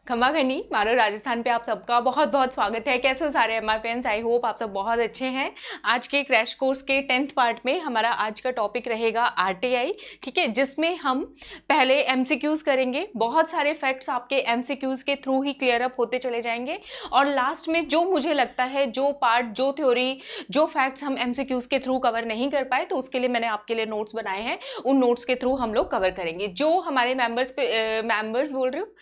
खम्मा-घनी मारो राजस्थान पे आप सबका बहुत बहुत स्वागत है। कैसे हो सारे एमआरपीएंस? आई होप आप सब बहुत अच्छे हैं। आज के क्रैश कोर्स के 10th पार्ट में हमारा आज का टॉपिक रहेगा आरटीआई, ठीक है, जिसमें हम पहले एमसीक्यूज करेंगे। बहुत सारे फैक्ट्स आपके एमसीक्यूज के थ्रू ही क्लियर अप होते चले जाएंगे और लास्ट में जो मुझे लगता है जो पार्ट, जो थ्योरी, जो फैक्ट्स हम एमसीक्यूज के थ्रू कवर नहीं कर पाए तो उसके लिए मैंने आपके लिए नोट्स बनाए हैं। उन नोट्स के थ्रू हम लोग कवर करेंगे। जो हमारे मेंबर्स बोल रही हूँ,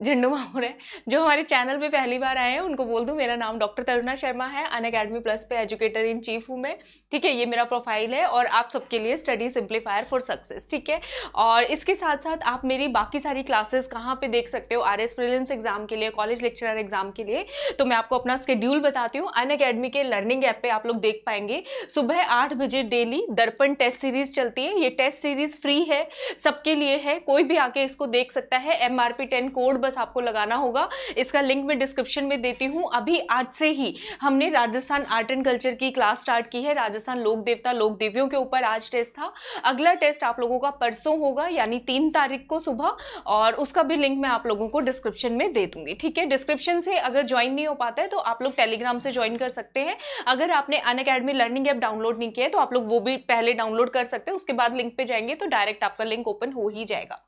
झंडू मामूर है, जो हमारे चैनल पे पहली बार आए हैं उनको बोल दूं मेरा नाम डॉक्टर तरुणा शर्मा है। अनअकैडमी प्लस पे एजुकेटर इन चीफ हूं मैं, ठीक है। ये मेरा प्रोफाइल है और आप सबके लिए स्टडी सिंप्लीफायर फॉर सक्सेस, ठीक है। और इसके साथ साथ आप मेरी बाकी सारी क्लासेस कहाँ पे देख सकते हो आरएस प्रीलिम्स एग्जाम के लिए, कॉलेज लेक्चरर एग्जाम के लिए, तो मैं आपको अपना शेड्यूल बताती हूँ। अनअकैडमी के लर्निंग ऐप पे आप लोग देख पाएंगे। सुबह 8 बजे डेली दर्पण टेस्ट सीरीज चलती है। ये टेस्ट सीरीज फ्री है, सबके लिए है, कोई भी आके इसको देख सकता है। MRP10 कोड बस आपको लगाना होगा। इसका लिंक मैं डिस्क्रिप्शन में देती हूँ। अभी आज से ही हमने राजस्थान आर्ट एंड कल्चर की क्लास स्टार्ट की है। राजस्थान लोक देवता लोक देवियों के ऊपर आज टेस्ट था। अगला टेस्ट आप लोगों का परसों होगा, यानी 3 तारीख को सुबह, और उसका भी लिंक मैं आप लोगों को डिस्क्रिप्शन में दे दूंगी, ठीक है। डिस्क्रिप्शन से अगर ज्वाइन नहीं हो पाता है तो आप लोग टेलीग्राम से ज्वाइन कर सकते हैं। अगर आपने अनअकैडमी लर्निंग ऐप डाउनलोड नहीं किया है तो आप लोग वो भी पहले डाउनलोड कर सकते हैं। उसके बाद लिंक पे जाएंगे तो डायरेक्ट आपका लिंक ओपन हो ही जाएगा।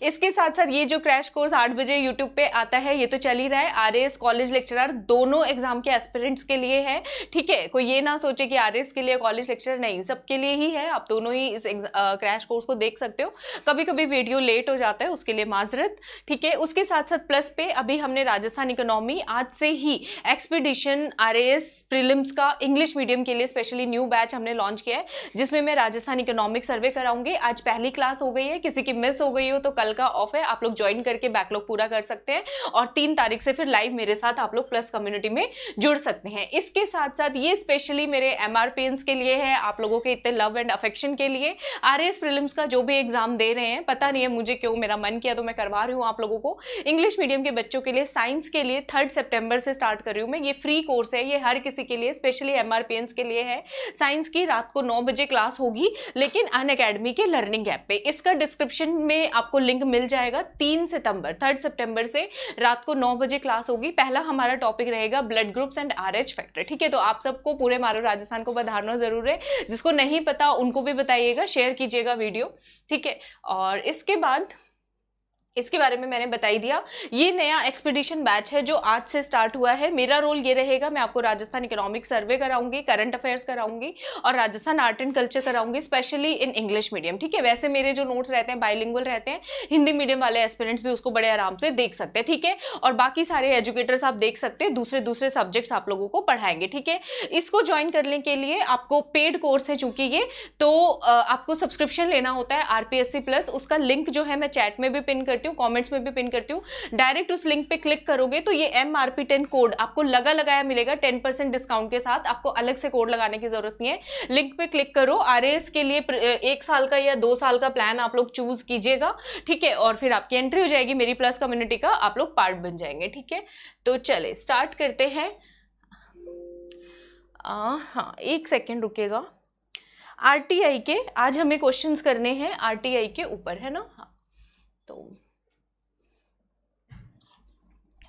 इसके साथ साथ ये जो क्रैश कोर्स 8 बजे यूट्यूब पे आता है, ये तो चल ही रहा है। आरएस कॉलेज लेक्चरर दोनों एग्जाम के एस्पिरेंट्स के लिए है, ठीक है। कोई ये ना सोचे कि आरएस के लिए कॉलेज लेक्चरर नहीं, सबके लिए ही है। आप दोनों ही इस क्रैश कोर्स को देख सकते हो। कभी कभी वीडियो लेट हो जाता है, उसके लिए माजरत, ठीक है। उसके साथ साथ प्लस पे अभी हमने राजस्थान इकोनॉमी आज से ही एक्सपीडिशन आरएस प्रीलिम्स का इंग्लिश मीडियम के लिए स्पेशली न्यू बैच हमने लॉन्च किया है, जिसमें मैं राजस्थान इकोनॉमिक सर्वे कराऊंगी। आज पहली क्लास हो गई है, किसी की मिस हो गई हो तो कल का ऑफ है, आप लोग ज्वाइन करके बैकलॉग पूरा कर सकते हैं और 3 तारीख से फिर लाइव मेरे साथ आप लोग प्लस कम्युनिटी में जुड़ सकते हैं। इसके साथ साथ ये स्पेशली मेरे एमआरपीएंस के लिए है, आप लोगों के इतने लव एंड अफेक्शन के लिए। आरएस प्रीलिम्स का जो भी एग्जाम दे रहे हैं, पता नहीं है मुझे क्यों, मेरा मन किया तो मैं करवा रही हूँ आप लोगों को। इंग्लिश मीडियम के बच्चों के लिए, साइंस के लिए 3 सितंबर से स्टार्ट कर रही हूँ मैं। ये फ्री कोर्स है, ये हर किसी के लिए, स्पेशली एमआरपीएंस के लिए है। साइंस की रात को 9 बजे क्लास होगी, लेकिन अनअकैडमी के लर्निंग ऐप पे। इसका डिस्क्रिप्शन में आपको लिंक मिल जाएगा। 3 सितंबर से रात को 9 बजे क्लास होगी। पहला हमारा टॉपिक रहेगा blood groups and RH factor, ठीक है। तो आप सबको पूरे मारो राजस्थान को बधाना जरूर है। जिसको नहीं पता उनको भी बताइएगा, शेयर कीजिएगा वीडियो, ठीक है। और इसके बाद इसके बारे में मैंने बता ही दिया। ये नया एक्सपीडिशन बैच है जो आज से स्टार्ट हुआ है। मेरा रोल ये रहेगा, मैं आपको राजस्थान इकोनॉमिक सर्वे कराऊंगी, करंट अफेयर्स कराऊंगी और राजस्थान आर्ट एंड कल्चर कराऊंगी, स्पेशली इन इंग्लिश मीडियम, ठीक है। वैसे मेरे जो नोट्स रहते हैं बाइलिंगुअल रहते हैं, हिंदी मीडियम वाले एस्पिरेंट्स भी उसको बड़े आराम से देख सकते हैं, ठीक है। और बाकी सारे एजुकेटर्स आप देख सकते हैं, दूसरे दूसरे सब्जेक्ट्स आप लोगों को पढ़ाएंगे, ठीक है। इसको ज्वाइन करने के लिए आपको पेड कोर्स है चूंकि ये, तो आपको सब्सक्रिप्शन लेना होता है RPSC प्लस। उसका लिंक जो है मैं चैट में भी पिन करती हूँ, कमेंट्स में भी पिन करती हूँ। डायरेक्ट उस लिंक पे क्लिक करोगे तो ये MRP10 कोड आपको लगाया मिलेगा 10% डिस्काउंट के साथ। आपको अलग से कोड लगाने की जरूरत नहीं है। लिंक पे क्लिक करो, आरएस के लिए 1 साल का या 2 साल का प्लान आप लोग चूज कीजिएगा, ठीक है। और फिर आपकी एंट्री हो जाएगी मेरी प्लस कम्युनिटी का, आप लोग पार्ट बन जाएंगे, ठीक है। तो चले स्टार्ट करते हैं। हाँ, 1 सेकेंड रुकिएगा। आरटीआई के आज हमें क्वेश्चंस करने हैं, आरटीआई के ऊपर, है ना। हाँ, तो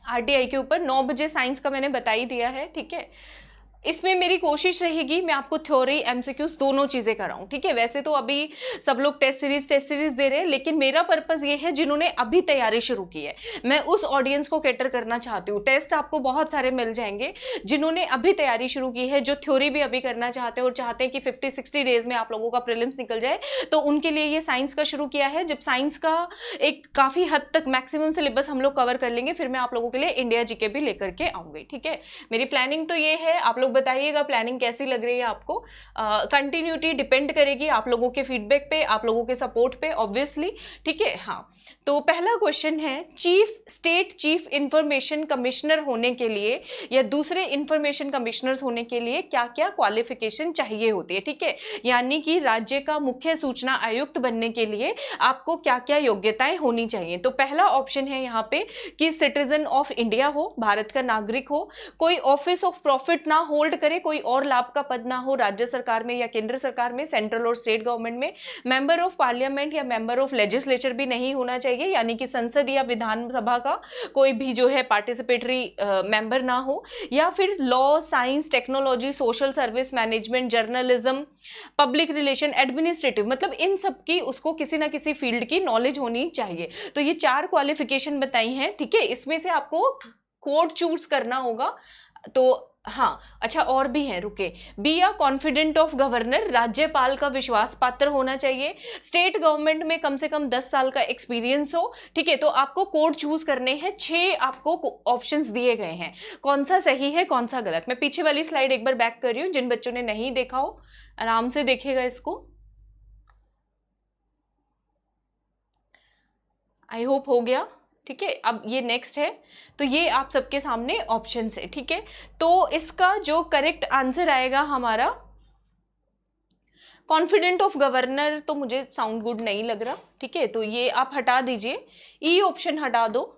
आरटीआई के ऊपर 9 बजे साइंस का मैंने बता ही दिया है, ठीक है। इसमें मेरी कोशिश रहेगी मैं आपको थ्योरी एमसीक्यूज दोनों चीजें कराऊं, ठीक है। वैसे तो अभी सब लोग टेस्ट सीरीज दे रहे हैं, लेकिन मेरा पर्पस ये है जिन्होंने अभी तैयारी शुरू की है, मैं उस ऑडियंस को कैटर करना चाहती हूँ। टेस्ट आपको बहुत सारे मिल जाएंगे जिन्होंने अभी तैयारी शुरू की है, जो थ्योरी भी अभी करना चाहते हैं और चाहते हैं कि 50-60 डेज में आप लोगों का प्रीलिम्स निकल जाए, तो उनके लिए ये साइंस का शुरू किया है। जब साइंस का एक काफी हद तक मैक्सिमम सिलेबस हम लोग कवर कर लेंगे, फिर मैं आप लोगों के लिए इंडिया जीके भी लेकर के आऊंगी, ठीक है। मेरी प्लानिंग तो ये है, आप लोग बताइएगा प्लानिंग कैसी लग रही है आपको। कंटिन्यूटी डिपेंड करेगी आप लोगों के फीडबैक पे, आप लोगों के सपोर्ट पे, ऑब्वियसली, ठीक है। हाँ, तो पहला क्वेश्चन है, स्टेट चीफ इंफॉर्मेशन कमिश्नर होने के लिए या दूसरे इंफॉर्मेशन कमिश्नर्स होने के लिए क्या क्या क्वालिफिकेशन चाहिए होती है, ठीक है। यानी कि राज्य का मुख्य सूचना आयुक्त बनने के लिए आपको क्या क्या योग्यताएं होनी चाहिए। तो पहला ऑप्शन है यहाँ पे कि सिटीजन ऑफ इंडिया हो, भारत का नागरिक हो, कोई ऑफिस ऑफ प्रॉफिट ना होल्ड करे, कोई और लाभ का पद ना हो राज्य सरकार में या केंद्र सरकार में, सेंट्रल और स्टेट गवर्नमेंट में। मेंबर ऑफ पार्लियामेंट या मेंबर ऑफ लेजिस्लेचर भी नहीं होना चाहिए, यानी कि संसद या विधानसभा का कोई भी जो है पार्टिसिपेटरी मेंबर ना हो। या फिर law, science, technology, social service, management, journalism, public relation, administrative, मतलब इन सब की उसको किसी ना किसी फील्ड की नॉलेज होनी चाहिए। तो ये 4 क्वालिफिकेशन बताई हैं, ठीक है। इसमें से आपको कोड चूज करना होगा। तो हाँ, अच्छा और भी है, रुके। Be a confident of governor, राज्यपाल का विश्वास पात्र होना चाहिए। स्टेट गवर्नमेंट में कम से कम 10 साल का एक्सपीरियंस हो, ठीक है। तो आपको कोड चूज करने हैं, 6 आपको ऑप्शंस दिए गए हैं, कौन सा सही है कौन सा गलत। मैं पीछे वाली स्लाइड एक बार बैक कर रही हूँ, जिन बच्चों ने नहीं देखा हो आराम से देखेगा इसको। आई होप हो गया, ठीक है। अब ये नेक्स्ट है, तो ये आप सबके सामने ऑप्शन है, ठीक है। तो इसका जो करेक्ट आंसर आएगा हमारा, कॉन्फिडेंट ऑफ गवर्नर तो मुझे साउंड गुड नहीं लग रहा, ठीक है। तो ये आप हटा दीजिए, ई ऑप्शन हटा दो,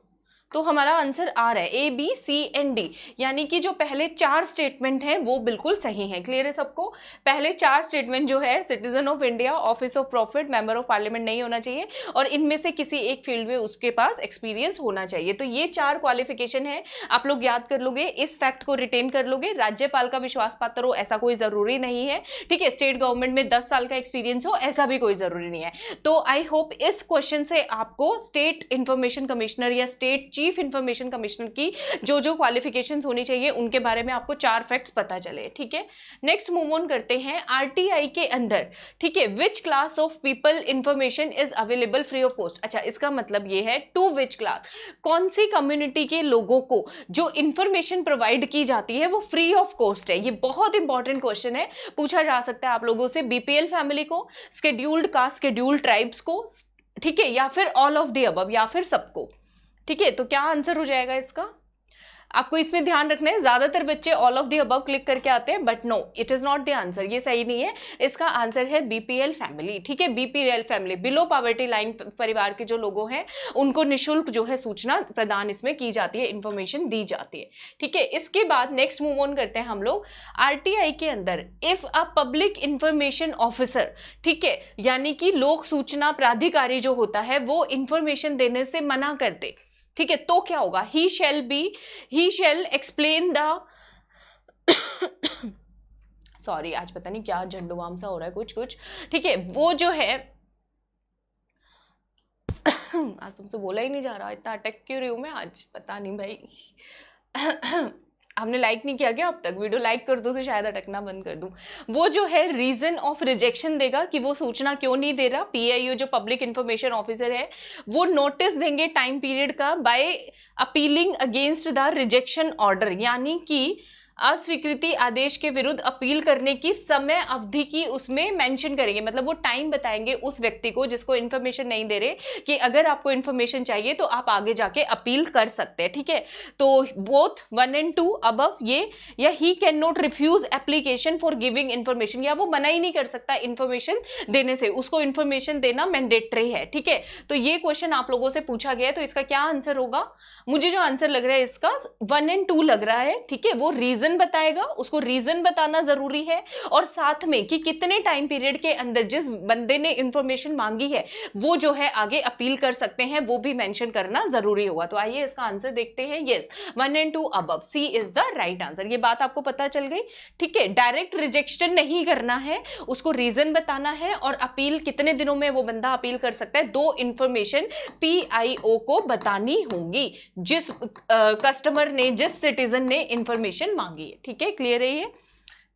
तो हमारा आंसर आ रहा है ए, बी, सी एंड डी, यानी कि जो पहले 4 स्टेटमेंट हैं वो बिल्कुल सही हैं। क्लियर है सबको? पहले 4 स्टेटमेंट जो है, citizen of India, office of profit, member of parliament नहीं होना चाहिए, और इनमें से किसी एक फील्ड में उसके पास एक्सपीरियंस होना चाहिए। तो ये 4 क्वालिफिकेशन है, आप लोग याद कर लोगे, इस फैक्ट को रिटेन कर लोगे। राज्यपाल का विश्वास पात्र हो ऐसा कोई जरूरी नहीं है, ठीक है। स्टेट गवर्नमेंट में 10 साल का एक्सपीरियंस हो ऐसा भी कोई जरूरी नहीं है। तो आई होप इस क्वेश्चन से आपको स्टेट इंफॉर्मेशन कमिश्नर या स्टेट चीफ इंफॉर्मेशन कमिश्नर की जो जो क्वालिफिकेशंस होनी चाहिए उनके बारे में आपको 4 फैक्ट्स पता चले, ठीक है। नेक्स्ट मूव ऑन करते हैं, आरटीआई के अंदर, ठीक है, which class of people information is available free of cost. अच्छा, इसका मतलब ये है टू विच क्लास, कौन सी कम्युनिटी के लोगों को जो इंफॉर्मेशन प्रोवाइड की जाती है वो फ्री ऑफ कॉस्ट है। ये बहुत इंपॉर्टेंट क्वेश्चन है, पूछा जा सकता है आप लोगों से। बीपीएल फैमिली को, शेड्यूल्ड कास्ट, शेड्यूल्ड ट्राइब्स को, ठीक है, या फिर ऑल ऑफ द अबव, या फिर सबको, ठीक है। तो क्या आंसर हो जाएगा इसका? आपको इसमें ध्यान रखना है, ज्यादातर बच्चे all of the above click करके आते हैं, but no, it is not the answer, ये सही नहीं है। इसका आंसर है बीपीएल फैमिली, ठीक है। BPL family, below poverty line परिवार के जो लोगों हैं उनको निःशुल्क जो है सूचना प्रदान इसमें की जाती है, इंफॉर्मेशन दी जाती है, ठीक है। इसके बाद नेक्स्ट मूव ऑन करते हैं हम लोग, आरटीआई के अंदर if a public information officer, ठीक है, यानी कि लोक सूचना प्राधिकारी जो होता है वो इंफॉर्मेशन देने से मना कर दे, ठीक है, तो क्या होगा? ही शैल एक्सप्लेन द सॉरी, आज पता नहीं क्या झंडुबाम सा हो रहा है कुछ, ठीक है। वो जो है आज तुमसे बोला ही नहीं जा रहा, इतना अटक क्यों रही हूं मैं आज, पता नहीं भाई। आपने लाइक नहीं किया क्या अब तक? वीडियो लाइक कर दो तो शायद अटकना बंद कर दूं। वो जो है रीजन ऑफ रिजेक्शन देगा कि वो सूचना क्यों नहीं दे रहा। पीआईओ जो पब्लिक इंफॉर्मेशन ऑफिसर है वो नोटिस देंगे टाइम पीरियड का by appealing against the rejection order, यानी कि अस्वीकृति आदेश के विरुद्ध अपील करने की समय अवधि की उसमें मेंशन करेंगे, मतलब वो टाइम बताएंगे उस व्यक्ति को जिसको इन्फॉर्मेशन नहीं दे रहे कि अगर आपको इन्फॉर्मेशन चाहिए तो आप आगे जाके अपील कर सकते हैं, ठीक है। तो बोथ 1 and 2 अबव ये, या he can not refuse application for giving information, या वो मना ही नहीं कर सकता इन्फॉर्मेशन देने से, उसको इन्फॉर्मेशन देना मैंडेटरी है, ठीक है। तो ये क्वेश्चन आप लोगों से पूछा गया है, तो इसका क्या आंसर होगा? मुझे जो आंसर लग रहा है इसका 1 and 2 लग रहा है, ठीक है। वो रीजन बताएगा, उसको रीजन बताना जरूरी है, और साथ में कि कितने टाइम पीरियड के अंदर जिस बंदे ने इंफॉर्मेशन मांगी है वो जो है आगे अपील कर सकते हैं, वो भी मेंशन करना जरूरी होगा। तो आइए इसका आंसर देखते हैं। Yes, 1 and 2 above, C is the right answer. ये बात आपको पता चल गई, ठीक है। डायरेक्ट रिजेक्शन नहीं करना है, उसको रीजन बताना है, और अपील कितने दिनों में वो बंदा अपील कर सकता है, 2 इंफॉर्मेशन पीआईओ को बतानी होंगी जिस कस्टमर ने, जिस सिटीजन ने इंफॉर्मेशन मांगी है, ठीक है। क्लियर है ये?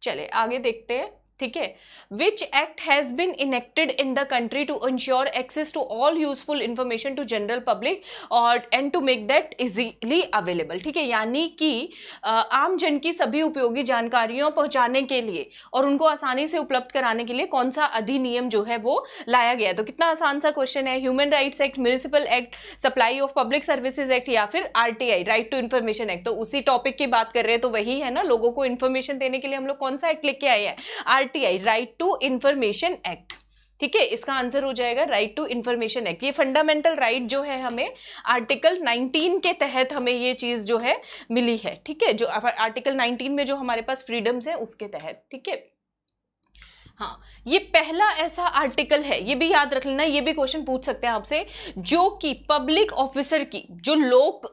चले आगे देखते हैं, ठीक है। Which act has been enacted in the country to ensure access to all useful information to general public और and to make that easily available, ठीक है। यानी कि आम जन की सभी उपयोगी जानकारियों पहुंचाने के लिए और उनको आसानी से उपलब्ध कराने के लिए कौन सा अधिनियम जो है वो लाया गया है? तो कितना आसान सा क्वेश्चन है। Human rights act, municipal act, supply of public services act, या फिर RTI, right to information act. तो उसी टॉपिक की बात कर रहे हैं, तो वही है ना, लोगों को इंफॉर्मेशन देने के लिए हम लोग कौन सा एक्ट लेके आए हैं? RTI, right to information act, ठीक है, इसका आंसर हो जाएगा राइट टू इंफॉर्मेशन एक्ट। ये फंडामेंटल राइट जो है हमें आर्टिकल 19 के तहत हमें ये चीज जो है मिली है। ठीक है, जो आर्टिकल 19 में जो हमारे पास फ्रीडम्स है उसके तहत। ठीक है, हाँ, ये पहला ऐसा आर्टिकल है, ये भी याद रख लेना, ये भी क्वेश्चन पूछ सकते हैं आपसे, जो कि पब्लिक ऑफिसर की, जो लोक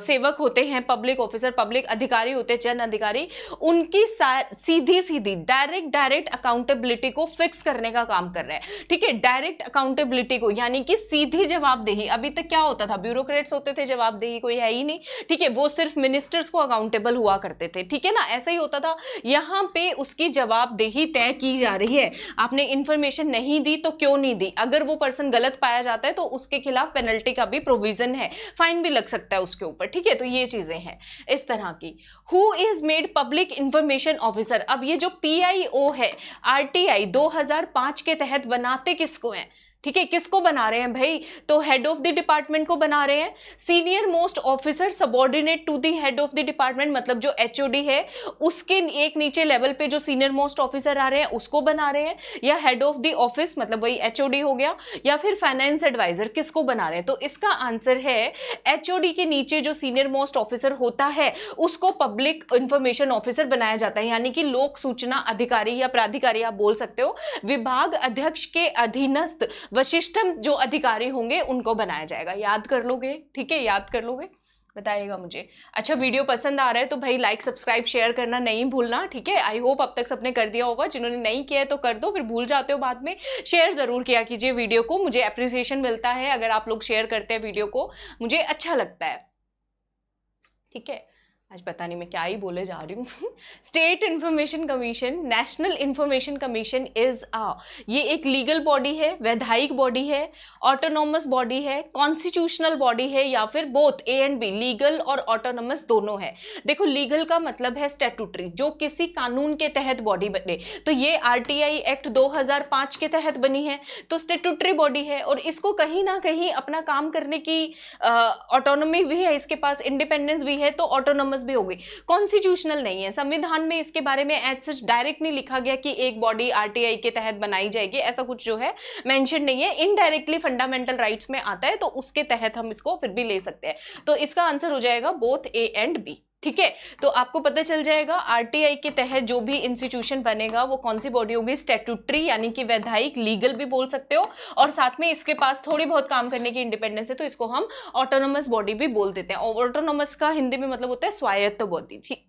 सेवक होते हैं, पब्लिक ऑफिसर, पब्लिक अधिकारी होते हैं, जन अधिकारी, उनकी सीधी सीधी डायरेक्ट अकाउंटेबिलिटी को फिक्स करने का काम कर रहा है। ठीक है, डायरेक्ट अकाउंटेबिलिटी को, यानी कि सीधी जवाबदेही। अभी तक क्या होता था, ब्यूरोक्रेट्स होते थे, जवाबदेही कोई है ही नहीं। ठीक है, वो सिर्फ मिनिस्टर्स को अकाउंटेबल हुआ करते थे। ठीक है ना, ऐसा ही होता था। यहां पे उसकी जवाबदेही तय की जा रही है। आपने इंफॉर्मेशन नहीं दी तो क्यों नहीं दी, अगर वो पर्सन गलत पाया जाता है तो उसके खिलाफ पेनल्टी का भी प्रोविजन है, फाइन भी लग सकता है उसके ऊपर। ठीक है, तो ये चीजें हैं इस तरह की। Who is made public information officer, अब ये जो पीआईओ है आरटीआई 2005 के तहत बनाते किसको है? ठीक है, किसको बना रहे हैं भाई? तो हेड ऑफ द डिपार्टमेंट को बना रहे हैं। Senior most officer subordinate to the head of the department, मतलब जो एचओडी है उसके एक नीचे लेवल पे जो सीनियर मोस्ट ऑफिसर आ रहे हैं उसको बना रहे हैं, या हेड ऑफ द ऑफिस मतलब वही एचओडी हो गया, या फिर फाइनेंस एडवाइजर, किसको बना रहे हैं? तो इसका आंसर है एचओडी के नीचे जो सीनियर मोस्ट ऑफिसर होता है उसको पब्लिक इंफॉर्मेशन ऑफिसर बनाया जाता है, यानी कि लोक सूचना अधिकारी या प्राधिकारी आप बोल सकते हो। विभाग अध्यक्ष के अधीनस्थ वशिष्ठम जो अधिकारी होंगे उनको बनाया जाएगा। याद कर लोगे? ठीक है, याद कर लोगे, बताइएगा मुझे। अच्छा, वीडियो पसंद आ रहा है तो भाई लाइक सब्सक्राइब शेयर करना नहीं भूलना। ठीक है, आई होप अब तक सबने कर दिया होगा, जिन्होंने नहीं किया है तो कर दो, फिर भूल जाते हो बाद में। शेयर जरूर किया कीजिए वीडियो को, मुझे अप्रिसिएशन मिलता है अगर आप लोग शेयर करते हैं वीडियो को, मुझे अच्छा लगता है। ठीक है, आज पता नहीं मैं क्या ही बोले जा रही हूँ। State information commission, national information commission is ये एक लीगल बॉडी है, वैधायिक बॉडी है, ऑटोनॉमस बॉडी है, कॉन्स्टिट्यूशनल बॉडी है, या फिर both A and B, legal और ऑटोनॉमस दोनों है। देखो, लीगल का मतलब है स्टैट्यूटरी, जो किसी कानून के तहत बॉडी बने, तो ये आरटीआई एक्ट 2005 के तहत बनी है, तो स्टैट्यूटरी बॉडी है और इसको कहीं ना कहीं अपना काम करने की ऑटोनॉमी भी है, इसके पास इंडिपेंडेंस भी है, तो ऑटोनॉमस भी होगी। कॉन्स्टिट्यूशनल नहीं है, संविधान में इसके बारे में एज सच डायरेक्ट नहीं लिखा गया कि एक बॉडी आरटीआई के तहत बनाई जाएगी, ऐसा कुछ जो है मेंशन नहीं है। इनडायरेक्टली फंडामेंटल राइट्स में आता है, तो उसके तहत हम इसको फिर भी ले सकते हैं। तो इसका आंसर हो जाएगा बोथ ए एंड बी। ठीक है, तो आपको पता चल जाएगा आरटीआई के तहत जो भी इंस्टीट्यूशन बनेगा वो कौन सी बॉडी होगी, स्टैट्यूटरी यानी कि वैधायिक, लीगल भी बोल सकते हो, और साथ में इसके पास थोड़ी बहुत काम करने की इंडिपेंडेंस है, तो इसको हम ऑटोनोमस बॉडी भी बोल देते हैं। और ऑटोनोमस का हिंदी में मतलब होता है स्वायत्त बॉडी। ठीक,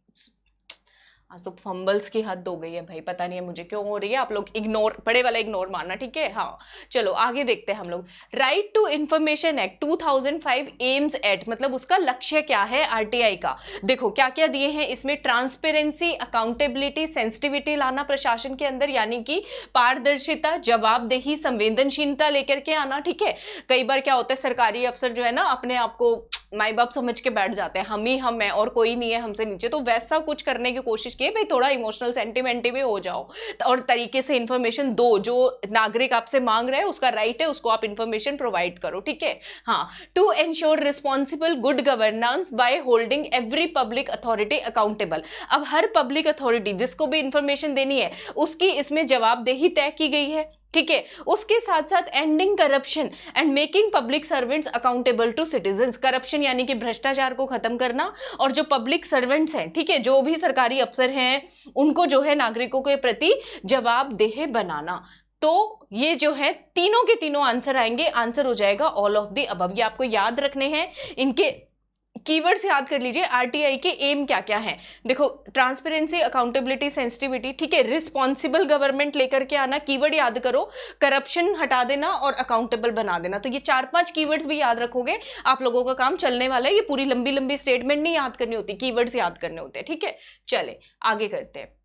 आज तो फंबल्स की हद हो गई है भाई, पता नहीं है मुझे क्यों हो रही है, आप लोग इग्नोर, बड़े वाला इग्नोर मारना। ठीक है, हाँ चलो आगे देखते हैं हम लोग। Right to information act 2005 aims at, मतलब उसका लक्ष्य क्या है आरटीआई का? देखो क्या क्या दिए हैं इसमें, ट्रांसपेरेंसी, अकाउंटेबिलिटी, सेंसिटिविटी लाना प्रशासन के अंदर, यानी कि पारदर्शिता, जवाबदेही, संवेदनशीलता लेकर के आना। ठीक है, कई बार क्या होता है सरकारी अफसर जो है ना अपने आप को माई बाप समझ के बैठ जाते हैं, हम ही हम है और कोई नहीं है हमसे नीचे, तो वैसा कुछ करने की कोशिश किए भाई, थोड़ा इमोशनल सेंटिमेंटी भी हो जाओ और तरीके से इंफॉर्मेशन दो, जो नागरिक आपसे मांग रहे हैं उसका राइट है, उसको आप इंफॉर्मेशन प्रोवाइड करो। ठीक है, हाँ, to ensure responsible good governance by holding every public authority accountable. अब हर पब्लिक अथॉरिटी जिसको भी इंफॉर्मेशन देनी है उसकी इसमें जवाबदेही तय की गई है। ठीक है, उसके साथ साथ ending corruption and making public servants accountable to citizens, corruption यानी कि भ्रष्टाचार को खत्म करना, और जो पब्लिक सर्वेंट्स हैं, ठीक है, जो भी सरकारी अफसर हैं उनको जो है नागरिकों के प्रति जवाबदेह बनाना। तो ये जो है तीनों के तीनों आंसर आएंगे, आंसर हो जाएगा ऑल ऑफ द अबव। ये आपको याद रखने हैं, इनके कीवर्ड्स याद कर लीजिए। आरटीआई के एम क्या क्या है, देखो, ट्रांसपेरेंसी, अकाउंटेबिलिटी, सेंसिटिविटी, ठीक है, रिस्पॉन्सिबल गवर्नमेंट लेकर के आना, कीवर्ड याद करो, करप्शन हटा देना और अकाउंटेबल बना देना। तो ये 4-5 कीवर्ड्स भी याद रखोगे, आप लोगों का काम चलने वाला है। ये पूरी लंबी लंबी स्टेटमेंट नहीं याद करनी होती, कीवर्ड्स याद करने होते हैं। ठीक है, चले आगे करते हैं।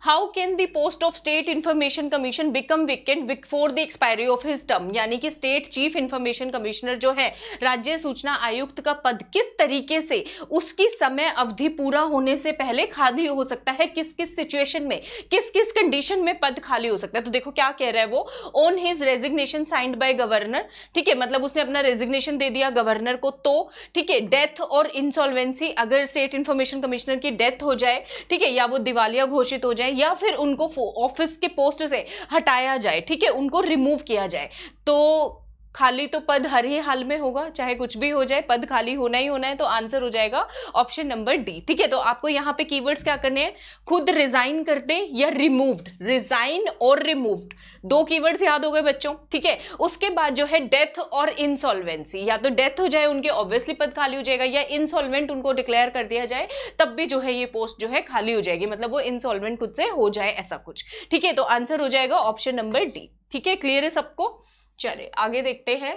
How can the post of state information commission become vacant before the expiry of his term, यानी कि स्टेट चीफ इंफॉर्मेशन कमिश्नर जो है, राज्य सूचना आयुक्त का पद किस तरीके से उसकी समय अवधि पूरा होने से पहले खाली हो सकता है, किस किस सिचुएशन में, किस किस कंडीशन में पद खाली हो सकता है। तो देखो क्या कह रहा है वो, on his resignation signed by governor, ठीक है, मतलब उसने अपना रेजिग्नेशन दे दिया गवर्नर को, तो ठीक है, डेथ और इंसॉल्वेंसी, अगर स्टेट इंफॉर्मेशन कमिश्नर की डेथ हो जाए, ठीक है, या वो दिवालिया घोषित हो जाए, जाए या फिर उनको ऑफिस के पोस्ट से हटाया जाए, ठीक है, उनको रिमूव किया जाए। तो खाली तो पद हर ही हाल में होगा, चाहे कुछ भी हो जाए, पद खाली होना ही होना है। तो आंसर हो जाएगा ऑप्शन नंबर डी, ठीक है। तो आपको यहाँ पे कीवर्ड्स क्या करने हैं, खुद रिजाइन कर दे या रिमूव्ड, रिजाइन और रिमूव्ड, दो कीवर्ड्स याद हो गए बच्चों, ठीक है। उसके बाद जो है डेथ और इंसॉल्वेंसी, या तो डेथ हो जाए उनके ऑब्वियसली पद खाली हो जाएगा, या इंसॉल्वेंट उनको डिक्लेयर कर दिया जाए तब भी जो है ये पोस्ट जो है खाली हो जाएगी, मतलब वो इंसॉल्वेंट खुद से हो जाए, ऐसा कुछ, ठीक है। तो आंसर हो जाएगा ऑप्शन नंबर डी, ठीक है। क्लियर है सबको? चले आगे देखते हैं।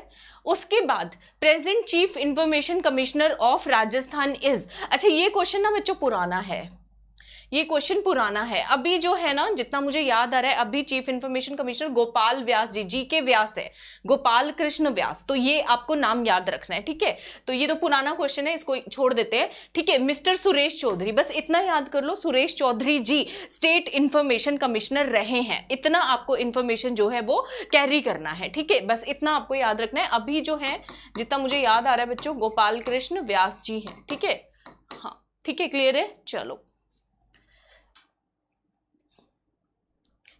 उसके बाद present chief information commissioner of Rajasthan is, अच्छा ये क्वेश्चन ना बच्चों पुराना है, ये क्वेश्चन पुराना है। अभी जो है ना, जितना मुझे याद आ रहा है, अभी चीफ इंफॉर्मेशन कमिश्नर गोपाल व्यास जी के व्यास है, गोपाल कृष्ण व्यास, तो ये आपको नाम याद रखना है, ठीक है। तो ये तो पुराना क्वेश्चन है, इसको छोड़ देते हैं, ठीक है। मिस्टर सुरेश चौधरी, बस इतना याद कर लो, सुरेश चौधरी जी स्टेट इंफॉर्मेशन कमिश्नर रहे हैं, इतना आपको इंफॉर्मेशन जो है वो कैरी करना है, ठीक है। बस इतना आपको याद रखना है। अभी जो है जितना मुझे याद आ रहा है बच्चों, गोपाल कृष्ण व्यास जी हैं, ठीक है। हाँ ठीक है, क्लियर है। चलो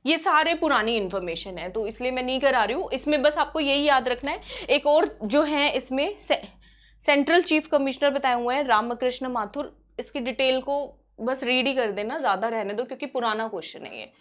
ये सारे पुरानी इंफॉर्मेशन है तो इसलिए मैं नहीं करा रही हूं, इसमें बस आपको यही याद रखना है। एक और जो है इसमें सेंट्रल चीफ कमिश्नर बताए हुए हैं रामकृष्ण माथुर, इसकी डिटेल को बस रीड ही कर देना, ज्यादा रहने दो क्योंकि पुराना क्वेश्चन है ये,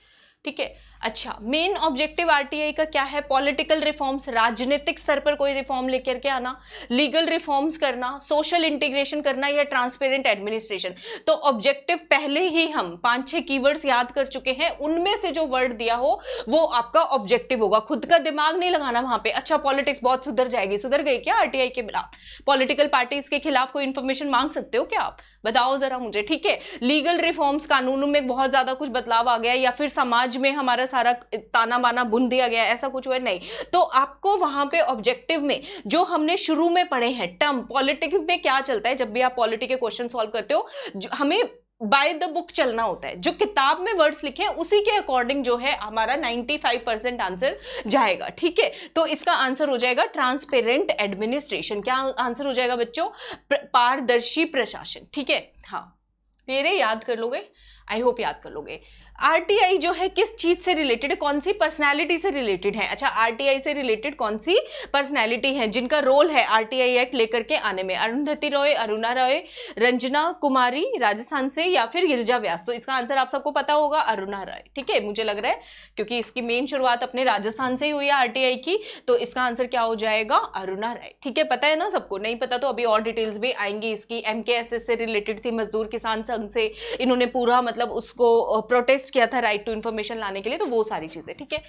ठीक है। अच्छा, मेन ऑब्जेक्टिव आरटीआई का क्या है, पॉलिटिकल रिफॉर्म्स, राजनीतिक स्तर पर कोई रिफॉर्म लेकर के आना, लीगल रिफॉर्म्स करना, सोशल इंटीग्रेशन करना, या ट्रांसपेरेंट एडमिनिस्ट्रेशन। तो ऑब्जेक्टिव पहले ही हम 5-6 कीवर्ड्स याद कर चुके हैं, उनमें से जो वर्ड दिया हो वो आपका ऑब्जेक्टिव होगा, खुद का दिमाग नहीं लगाना वहां पे। अच्छा पॉलिटिक्स बहुत सुधर जाएगी, सुधर गई क्या आरटीआई के खिलाफ? पॉलिटिकल पार्टीज के खिलाफ कोई इंफॉर्मेशन मांग सकते हो क्या आप? बताओ जरा मुझे, ठीक है। लीगल रिफॉर्म्स, कानूनों में बहुत ज्यादा कुछ बदलाव आ गया, या फिर समाज में हमारा सारा ताना बाना बुन दिया गया, ऐसा कुछ हुआ नहीं। तो आपको वहां पे ऑब्जेक्टिव में जो हमने शुरू में पढ़े हैं टर्म, पॉलिटिक्स में क्या चलता है, जब भी आप पॉलिटी के क्वेश्चन सॉल्व करते हो हमें बाय द बुक चलना होता है, जो किताब में वर्ड्स लिखे हैं उसी के अकॉर्डिंग जो है हमारा 95% आंसर जाएगा, ठीक है। तो इसका आंसर हो जाएगा ट्रांसपेरेंट एडमिनिस्ट्रेशन। क्या आंसर हो जाएगा बच्चों? पारदर्शी प्रशासन, ठीक है। हाँ मेरे याद कर लोगे, आई होप याद कर लोगे। आरटीआई जो है किस चीज से रिलेटेड है, कौन सी पर्सनैलिटी से रिलेटेड है? अच्छा आरटीआई से रिलेटेड कौन सी पर्सनैलिटी है जिनका रोल है आरटीआई एक्ट लेकर के आने में? अरुंधति रॉय, अरुणा रॉय, रंजना कुमारी राजस्थान से, या फिर गिरिजा व्यास। तो इसका आंसर आप सबको पता होगा, अरुणा रॉय, ठीक है। मुझे लग रहा है क्योंकि इसकी मेन शुरुआत अपने राजस्थान से ही हुई है आरटीआई की, तो इसका आंसर क्या हो जाएगा? अरुणा रॉय, ठीक है। पता है ना सबको? नहीं पता तो अभी और डिटेल्स भी आएंगी इसकी। एमकेएसएस से रिलेटेड थी, मजदूर किसान संघ से इन्होंने पूरा मतलब उसको प्रोटेस्ट किया था राइट टू इंफॉर्मेशन लाने के लिए, तो वो सारी चीजें, ठीक है।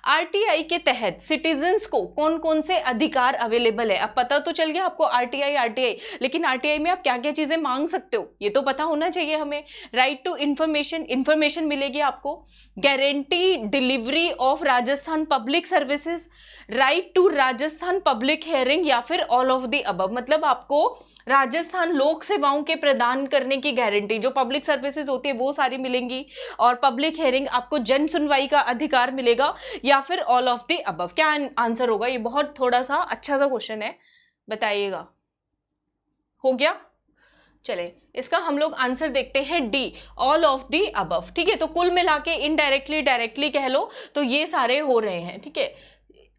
आरटीआई के तहत सिटीजन्स को कौन कौन से अधिकार अवेलेबल है? अब पता तो चल गया आपको आरटीआई, लेकिन आरटीआई में आप क्या क्या चीजें मांग सकते हो ये तो पता होना चाहिए हमें। राइट टू इंफॉर्मेशन मिलेगी आपको, guarantee delivery of Rajasthan public services, right to Rajasthan public hearing, या फिर ऑल ऑफ द अबव। मतलब आपको राजस्थान लोक सेवाओं के प्रदान करने की गारंटी, जो पब्लिक सर्विसेज होती है वो सारी मिलेंगी, और पब्लिक हियरिंग, आपको जन सुनवाई का अधिकार मिलेगा, या फिर ऑल ऑफ द अबव। क्या आंसर होगा? ये बहुत थोड़ा सा अच्छा सा क्वेश्चन है, बताइएगा। हो गया? चले इसका हम लोग आंसर देखते हैं D, all of the above, ठीक है। तो कुल मिला के इनडायरेक्टली डायरेक्टली कह लो तो ये सारे हो रहे हैं, ठीक है।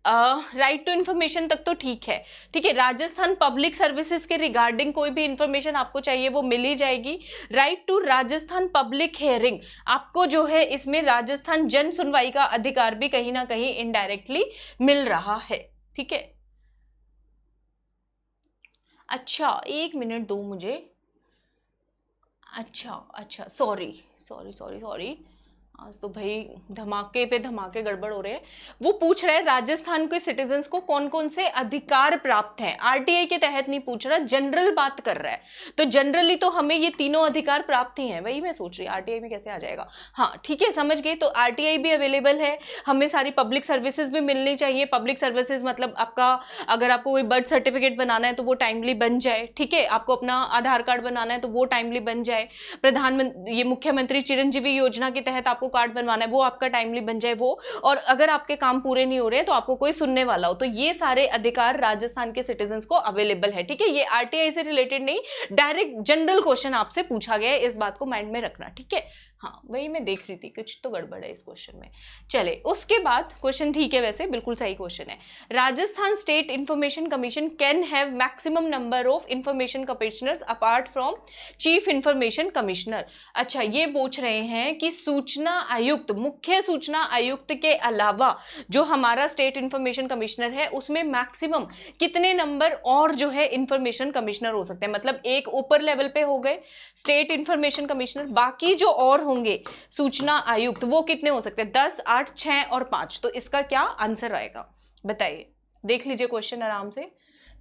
राइट टू इंफॉर्मेशन तक तो ठीक है, ठीक है। राजस्थान पब्लिक सर्विसेज के रिगार्डिंग कोई भी इंफॉर्मेशन आपको चाहिए वो मिल ही जाएगी। Right to Rajasthan public hearing, आपको जो है इसमें राजस्थान जन सुनवाई का अधिकार भी कहीं ना कहीं इनडायरेक्टली मिल रहा है, ठीक है। अच्छा एक मिनट दो मुझे, अच्छा सॉरी, आज तो भाई धमाके पे धमाके गड़बड़ हो रहे हैं। वो पूछ रहा है राजस्थान के सिटीजन्स को कौन कौन से अधिकार प्राप्त हैं, आरटीआई के तहत नहीं पूछ रहा, जनरल बात कर रहा है। तो जनरली तो हमें ये तीनों अधिकार प्राप्त ही हैं, वही मैं सोच रही आरटीआई में कैसे आ जाएगा। हाँ ठीक है समझ गए। तो आरटीआई भी अवेलेबल है, हमें सारी पब्लिक सर्विसेज भी मिलनी चाहिए। पब्लिक सर्विसेज मतलब आपका अगर आपको कोई बर्थ सर्टिफिकेट बनाना है तो वो टाइमली बन जाए, ठीक है। आपको अपना आधार कार्ड बनाना है तो वो टाइमली बन जाए। प्रधानमंत्री, ये मुख्यमंत्री चिरंजीवी योजना के तहत आपको कार्ड बनवाना है वो आपका टाइमली बन जाए वो। और अगर आपके काम पूरे नहीं हो रहे तो आपको कोई सुनने वाला हो, तो ये सारे अधिकार राजस्थान के सिटीजन्स को अवेलेबल है, ठीक है। ये आरटीआई से रिलेटेड नहीं, डायरेक्ट जनरल क्वेश्चन आपसे पूछा गया है, इस बात को माइंड में रखना, ठीक है। हाँ वही मैं देख रही थी, कुछ तो गड़बड़ है इस क्वेश्चन में। चले उसके बाद क्वेश्चन ठीक है, वैसे बिल्कुल सही क्वेश्चन है। Rajasthan state information commission can have maximum number of information commissioners apart from chief information commissioner. अच्छा, ये पूछ रहे हैं कि सूचना आयुक्त, मुख्य सूचना आयुक्त के अलावा जो हमारा स्टेट इंफॉर्मेशन कमिश्नर है उसमें मैक्सिमम कितने नंबर और जो है इंफॉर्मेशन कमिश्नर हो सकते हैं। मतलब एक ऊपर लेवल पे हो गए स्टेट इंफॉर्मेशन कमिश्नर, बाकी जो और होंगे सूचना आयुक्त वो कितने हो सकते हैं, 10, 8, 6 और 5। तो इसका क्या आंसर आएगा बताइए, देख लीजिए क्वेश्चन आराम से।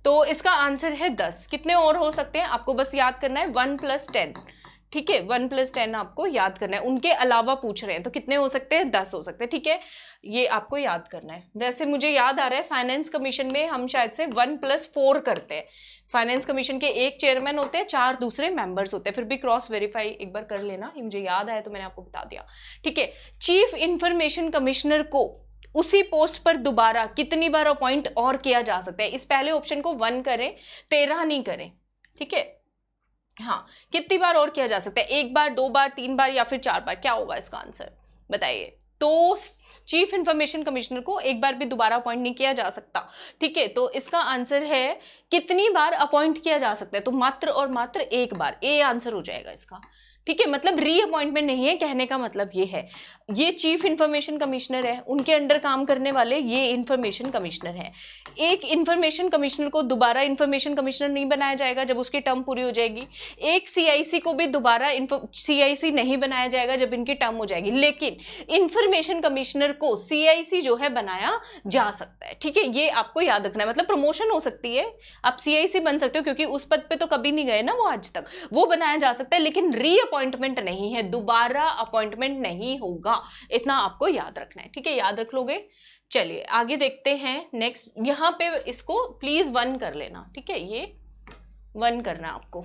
तो इसका आंसर है 10। कितने और हो सकते हैं आपको बस याद करना है 1 + 10, ठीक है 1 + 10 आपको याद करना है। उनके अलावा पूछ रहे हैं तो कितने हो सकते हैं, 10 हो सकते हैं, ठीक है ये आपको याद करना है। वैसे मुझे याद आ रहा है फाइनेंस कमीशन में हम शायद से 1 + 4 करते हैं। फाइनेंस कमीशन के एक चेयरमैन होते हैं, 4 दूसरे मेंबर्स होते हैं, फिर भी क्रॉस वेरीफाई एक बार कर लेना, ये मुझे याद आया तो मैंने आपको बता दिया, ठीक है। चीफ इंफॉर्मेशन कमिश्नर को उसी पोस्ट पर दोबारा कितनी बार अपॉइंट और किया जा सकता है। इस पहले ऑप्शन को 1 करें, 13 नहीं करें, ठीक है। हाँ, कितनी बार और किया जा सकता है, 1 बार, 2 बार, 3 बार या फिर 4 बार, क्या होगा इसका आंसर बताइए। तो चीफ इंफॉर्मेशन कमिश्नर को एक बार भी दोबारा अपॉइंट नहीं किया जा सकता, ठीक है। तो इसका आंसर है कितनी बार अपॉइंट किया जा सकता है, तो मात्र और मात्र 1 बार, ए आंसर हो जाएगा इसका, ठीक है। मतलब री अपॉइंटमेंट नहीं है, कहने का मतलब ये है। ये चीफ इंफॉर्मेशन कमिश्नर है, उनके अंडर काम करने वाले ये इंफॉर्मेशन कमिश्नर है। एक इंफॉर्मेशन कमिश्नर को दोबारा इंफॉर्मेशन कमिश्नर नहीं बनाया जाएगा जब उसकी टर्म पूरी हो जाएगी। एक सीआईसी को भी दोबारा सीआईसी नहीं बनाया जाएगा जब इनकी टर्म हो जाएगी। लेकिन इंफॉर्मेशन कमिश्नर को सीआईसी जो है बनाया जा सकता है, ठीक है। ये आपको याद रखना है, मतलब प्रमोशन हो सकती है, आप सीआईसी बन सकते हो क्योंकि उस पद पे तो कभी नहीं गए ना वो आज तक, वो बनाया जा सकता है, लेकिन री अपॉइंटमेंट नहीं है, दोबारा अपॉइंटमेंट नहीं होगा, इतना आपको याद रखना है, ठीक है। याद रख लोगे। चलिए आगे देखते हैं नेक्स्ट। यहां पे इसको प्लीज 1 कर लेना, ठीक है, ये 1 करना आपको।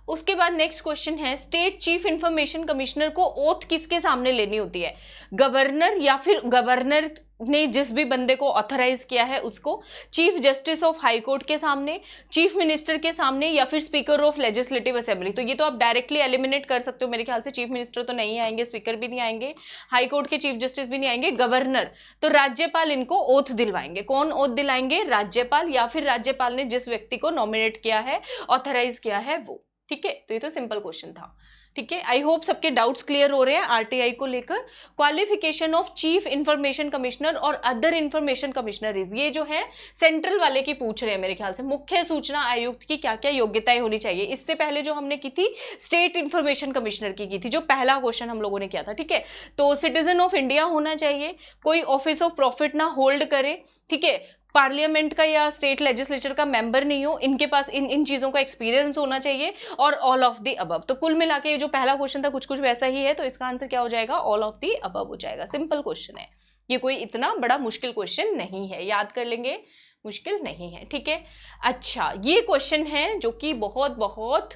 उसके बाद नेक्स्ट क्वेश्चन है, स्टेट चीफ इंफॉर्मेशन कमिश्नर को ओथ किसके सामने लेनी होती है, गवर्नर या फिर गवर्नर ने जिस भी बंदे को ऑथराइज किया है उसको, chief justice of high court के सामने, चीफ मिनिस्टर के सामने, या फिर स्पीकर ऑफ लेजिस्लेटिव असेंबली। तो ये तो आप डायरेक्टली एलिमिनेट कर सकते हो मेरे ख्याल से, चीफ मिनिस्टर तो नहीं आएंगे, स्पीकर भी नहीं आएंगे, हाई कोर्ट के चीफ जस्टिस भी नहीं आएंगे, गवर्नर। तो राज्यपाल इनको ओथ दिलवाएंगे। कौन ओथ दिलाएंगे, राज्यपाल, या फिर राज्यपाल ने जिस व्यक्ति को नॉमिनेट किया है, ऑथराइज किया है वो, ठीक है। तो ये तो सिंपल क्वेश्चन था, ठीक है। आई होप सबके डाउट्स क्लियर हो रहे हैं आरटीआई को लेकर। Qualification of chief information commissioner और अदर इंफॉर्मेशन कमिश्नरीज, ये जो है सेंट्रल वाले की पूछ रहे हैं मेरे ख्याल से, मुख्य सूचना आयुक्त की क्या क्या योग्यताएं होनी चाहिए। इससे पहले जो हमने की थी स्टेट इंफॉर्मेशन कमिश्नर की थी, जो पहला क्वेश्चन हम लोगों ने किया था, ठीक है। तो सिटीजन ऑफ इंडिया होना चाहिए, कोई ऑफिस ऑफ प्रॉफिट ना होल्ड करे, ठीक है, पार्लियामेंट का या स्टेट लेजिस्लेचर का मेंबर नहीं हो, इनके पास इन चीजों का एक्सपीरियंस होना चाहिए, और ऑल ऑफ द अबव। तो कुल मिला के जो पहला क्वेश्चन था कुछ कुछ वैसा ही है, तो इसका आंसर क्या हो जाएगा, ऑल ऑफ द अबव हो जाएगा। सिंपल क्वेश्चन है ये, कोई इतना बड़ा मुश्किल क्वेश्चन नहीं है, याद कर लेंगे, मुश्किल नहीं है, ठीक है। अच्छा, ये क्वेश्चन है जो कि बहुत बहुत,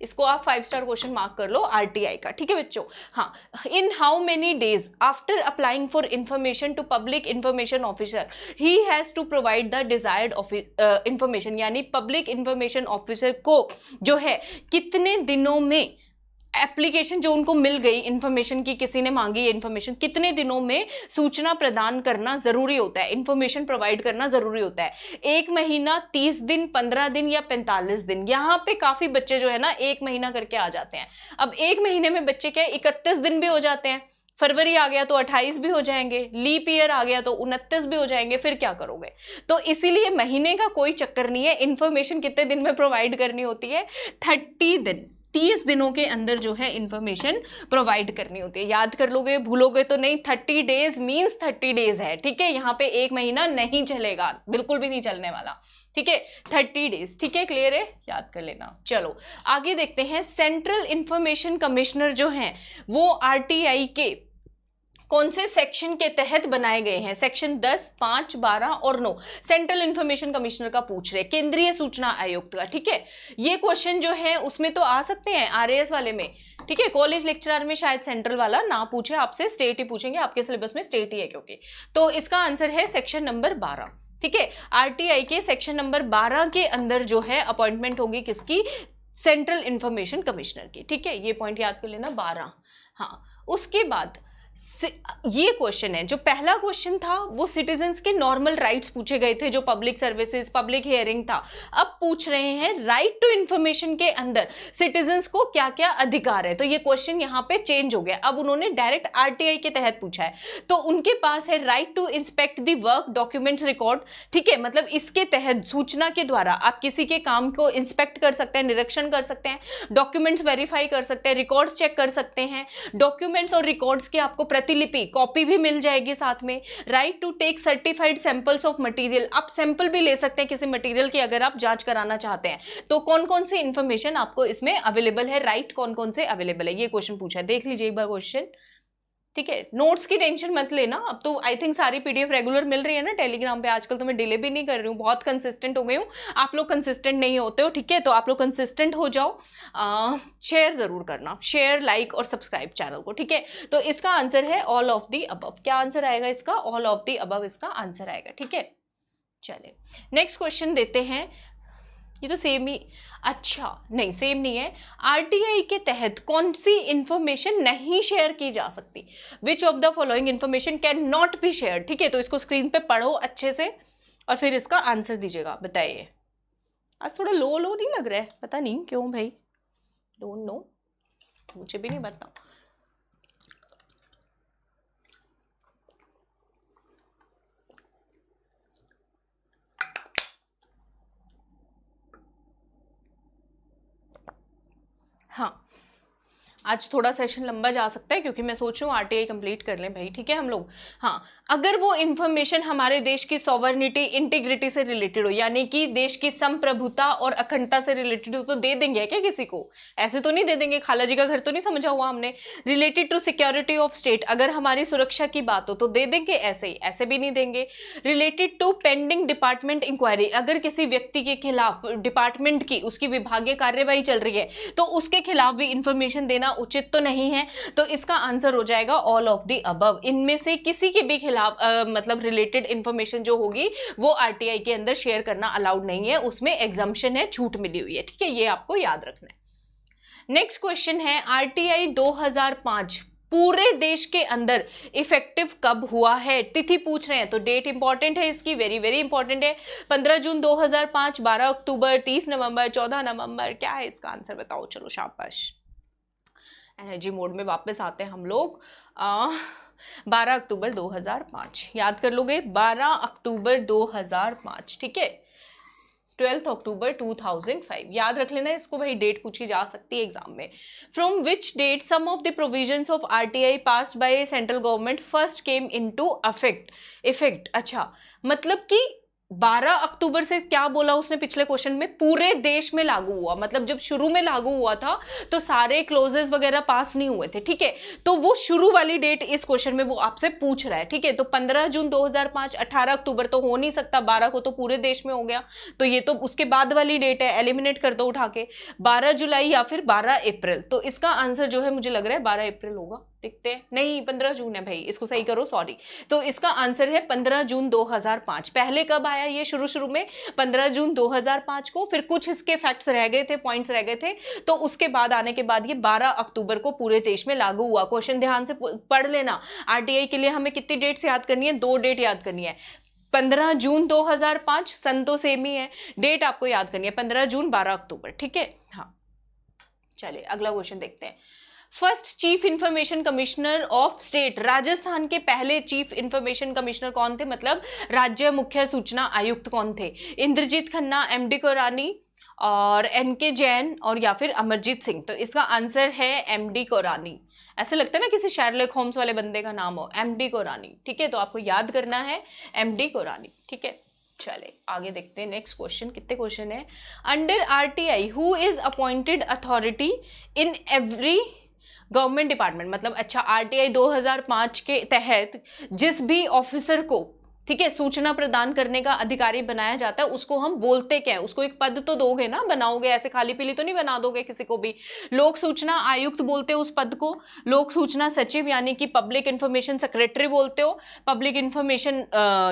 इसको आप 5 स्टार क्वेश्चन मार्क कर लो आरटीआई का, ठीक है बच्चों। हाँ, in how many days after applying for information to public information officer he has to provide the desired information, यानी पब्लिक इंफॉर्मेशन ऑफिसर को जो है कितने दिनों में एप्लीकेशन जो उनको मिल गई इंफॉर्मेशन की, किसी ने मांगी है इंफॉर्मेशन, कितने दिनों में सूचना प्रदान करना जरूरी होता है, इंफॉर्मेशन प्रोवाइड करना जरूरी होता है। 1 महीना, 30 दिन, 15 दिन या 45 दिन। यहाँ पे काफी बच्चे जो है ना 1 महीना करके आ जाते हैं। अब 1 महीने में बच्चे क्या 31 दिन भी हो जाते हैं, फरवरी आ गया तो 28 भी हो जाएंगे, लीप ईयर आ गया तो 29 भी हो जाएंगे, फिर क्या करोगे। तो इसीलिए महीने का कोई चक्कर नहीं है, इंफॉर्मेशन कितने दिन में प्रोवाइड करनी होती है, 30 दिन, 30 दिनों के अंदर जो है इंफॉर्मेशन प्रोवाइड करनी होती है। याद कर लोगे, भूलोगे तो नहीं। 30 डेज मींस 30 डेज है, ठीक है। यहाँ पे 1 महीना नहीं चलेगा, बिल्कुल भी नहीं चलने वाला, ठीक है। 30 डेज, ठीक है, क्लियर है, याद कर लेना। चलो आगे देखते हैं। सेंट्रल इंफॉर्मेशन कमिश्नर जो है वो आरटीआई के कौन से सेक्शन के तहत बनाए गए हैं, सेक्शन 10, 5, 12 और 9 सेंट्रल इंफॉर्मेशन कमिश्नर का पूछ रहे, केंद्रीय सूचना आयुक्त का, ठीक है। ये क्वेश्चन जो है उसमें तो आ सकते हैं आरएएस वाले में, ठीक है। कॉलेज लेक्चरर में शायद सेंट्रल वाला ना पूछे आपसे, स्टेट ही पूछेंगे, आपके सिलेबस में स्टेट ही है क्योंकि। तो इसका आंसर है सेक्शन नंबर 12, ठीक है। आरटीआई के सेक्शन नंबर 12 के अंदर जो है अपॉइंटमेंट होगी किसकी, सेंट्रल इंफॉर्मेशन कमिश्नर की। ठीक है, ये पॉइंट याद कर लेना 12। हाँ, उसके बाद ये क्वेश्चन है, जो पहला क्वेश्चन था वो सिटीजन्स के नॉर्मल राइट्स पूछे गए थे, जो पब्लिक सर्विसेज, पब्लिक हियरिंग था। अब पूछ रहे हैं राइट टू इंफॉर्मेशन के अंदर सिटीजन्स को क्या क्या अधिकार है। तो ये क्वेश्चन यहाँ पे चेंज हो गया, अब उन्होंने डायरेक्ट आरटीआई के तहत पूछा है। तो उनके पास है right to inspect the work documents record. ठीक है, मतलब इसके तहत सूचना के द्वारा आप किसी के काम को इंस्पेक्ट कर सकते हैं, निरीक्षण कर सकते हैं, डॉक्यूमेंट्स वेरीफाई कर सकते हैं, रिकॉर्ड्स चेक कर सकते हैं, डॉक्यूमेंट्स और रिकॉर्ड्स की आपको प्रतिलिपि, कॉपी भी मिल जाएगी साथ में। Right to take certified samples of material, आप सैंपल भी ले सकते हैं किसी मटेरियल की अगर आप जांच कराना चाहते हैं। तो कौन कौन सी इंफॉर्मेशन आपको इसमें अवेलेबल है, राइट कौन कौन से अवेलेबल है, ये क्वेश्चन पूछा है। देख लीजिए एक बार क्वेश्चन। ठीक है, नोट्स की टेंशन मत लेना, अब तो आई थिंक सारी पीडीएफ रेगुलर मिल रही है ना टेलीग्राम पे। आजकल तो मैं डिले भी नहीं कर रही हूँ, बहुत कंसिस्टेंट हो गई हूँ। आप लोग कंसिस्टेंट नहीं होते हो, ठीक है, तो आप लोग कंसिस्टेंट हो जाओ। शेयर जरूर करना, शेयर, लाइक और सब्सक्राइब चैनल को। ठीक है, तो इसका आंसर है ऑल ऑफ दी अबव। क्या आंसर आएगा इसका? ऑल ऑफ दी अबव इसका आंसर आएगा। ठीक है, चलिए नेक्स्ट क्वेश्चन देते हैं। ये तो सेम ही, अच्छा नहीं सेम नहीं है। आरटीआई के तहत कौन सी इंफॉर्मेशन नहीं शेयर की जा सकती? Which of the following information can not be share. ठीक है, तो इसको स्क्रीन पे पढ़ो अच्छे से और फिर इसका आंसर दीजिएगा। बताइए, आज थोड़ा लो लो नहीं लग रहा है, पता नहीं क्यों भाई, डोंट नो, मुझे भी नहीं पता। हाँ, आज थोड़ा सेशन लंबा जा सकता है क्योंकि मैं सोच रही हूँ आरटीआई कंप्लीट कर लें भाई। ठीक है हम लोग। हाँ, अगर वो इंफॉर्मेशन हमारे देश की सॉवर्निटी, इंटीग्रिटी से रिलेटेड हो, यानी कि देश की संप्रभुता और अखंडता से रिलेटेड हो, तो दे देंगे क्या किसी को? ऐसे तो नहीं दे देंगे, खाला जी का घर तो नहीं समझा हुआ हमने। Related to security of state, अगर हमारी सुरक्षा की बात हो तो दे देंगे, ऐसे ही ऐसे भी नहीं देंगे। Related to pending department inquiry, अगर किसी व्यक्ति के खिलाफ डिपार्टमेंट की, उसकी विभागीय कार्यवाही चल रही है तो उसके खिलाफ भी इंफॉर्मेशन देना उचित तो नहीं है। तो इसका आंसर हो जाएगा ऑल ऑफ द अबव। इनमें से किसी के भी खिलाफ मतलब रिलेटेड इंफॉर्मेशन जो होगी वो आरटीआई के अंदर शेयर करना अलाउड नहीं है, उसमें एग्जम्पशन है, छूट मिली हुई है। ठीक है, ये आपको याद रखना है। नेक्स्ट क्वेश्चन है, आरटीआई 2005 पूरे देश के अंदर इफेक्टिव कब हुआ है? तिथि पूछ रहे हैं तो डेट इंपॉर्टेंट है इसकी, वेरी वेरी इंपॉर्टेंट है। 15 जून 2005, 12 अक्टूबर, 30 नवंबर, 14 नवंबर, क्या है इसका आंसर? बताओ, चलो शाबाश। एनर्जी मोड में वापस आते हैं हम लोग। 12 अक्टूबर 2005 याद कर लोगे, 12 अक्टूबर 2005। ठीक है, 12 अक्टूबर 2005 याद रख लेना इसको भाई, डेट पूछी जा सकती है एग्जाम में। From which date some of the provisions of RTI passed by central government first came into effect. अच्छा, मतलब कि 12 अक्टूबर से क्या बोला उसने पिछले क्वेश्चन में? पूरे देश में लागू हुआ, मतलब जब शुरू में लागू हुआ था तो सारे क्लोजेस वगैरह पास नहीं हुए थे। ठीक है, तो वो शुरू वाली डेट इस क्वेश्चन में वो आपसे पूछ रहा है। ठीक है, तो 15 जून 2005, 18 अक्टूबर तो हो नहीं सकता, 12 को तो पूरे देश में हो गया, तो ये तो उसके बाद वाली डेट है, एलिमिनेट कर दो उठा के। 12 जुलाई या फिर 12 अप्रैल, तो इसका आंसर जो है मुझे लग रहा है 12 अप्रैल होगा। देखते हैं, नहीं 15 जून है भाई, इसको सही करो, सॉरी। तो इसका आंसर है 15 जून 2005। पहले कब आया ये? शुरू में 15 जून 2005 को, फिर कुछ इसके फैक्ट्स रह गए थे, पॉइंट्स रह गए थे, तो उसके बाद आने के बाद ये 12 अक्टूबर को पूरे देश में लागू हुआ। क्वेश्चन ध्यान से पढ़ लेना। आरटीआई के लिए हमें कितनी डेट्स याद करनी है? 2 डेट याद करनी है। 15 जून 2005, सन तो सेम ही है, डेट आपको याद करनी है 15 जून 12 अक्टूबर। ठीक है, हाँ चलिए अगला क्वेश्चन देखते हैं। First chief information commissioner of state, Rajasthan के पहले चीफ इंफॉर्मेशन कमिश्नर कौन थे, मतलब राज्य मुख्य सूचना आयुक्त कौन थे? इंद्रजीत खन्ना, एमडी कोरानी और एनके जैन और या फिर अमरजीत सिंह। तो इसका आंसर है एमडी कोरानी। ऐसे लगता है ना किसी शेरलॉक होम्स वाले बंदे का नाम हो, एमडी कोरानी। ठीक है, तो आपको याद करना है एमडी कोरानी। ठीक है, चले आगे देखते हैं नेक्स्ट क्वेश्चन। कितने क्वेश्चन है? Under RTI who is appointed authority in every government department, मतलब अच्छा आरटीआई 2005 के तहत जिस भी ऑफिसर को, ठीक है, सूचना प्रदान करने का अधिकारी बनाया जाता है, उसको हम बोलते क्या है, उसको एक पद तो दोगे ना, बनाओगे, ऐसे खाली पीली तो नहीं बना दोगे किसी को भी। लोक सूचना आयुक्त बोलते हो उस पद को, लोक सूचना सचिव यानी कि पब्लिक इंफॉर्मेशन सेक्रेटरी बोलते हो, पब्लिक इंफॉर्मेशन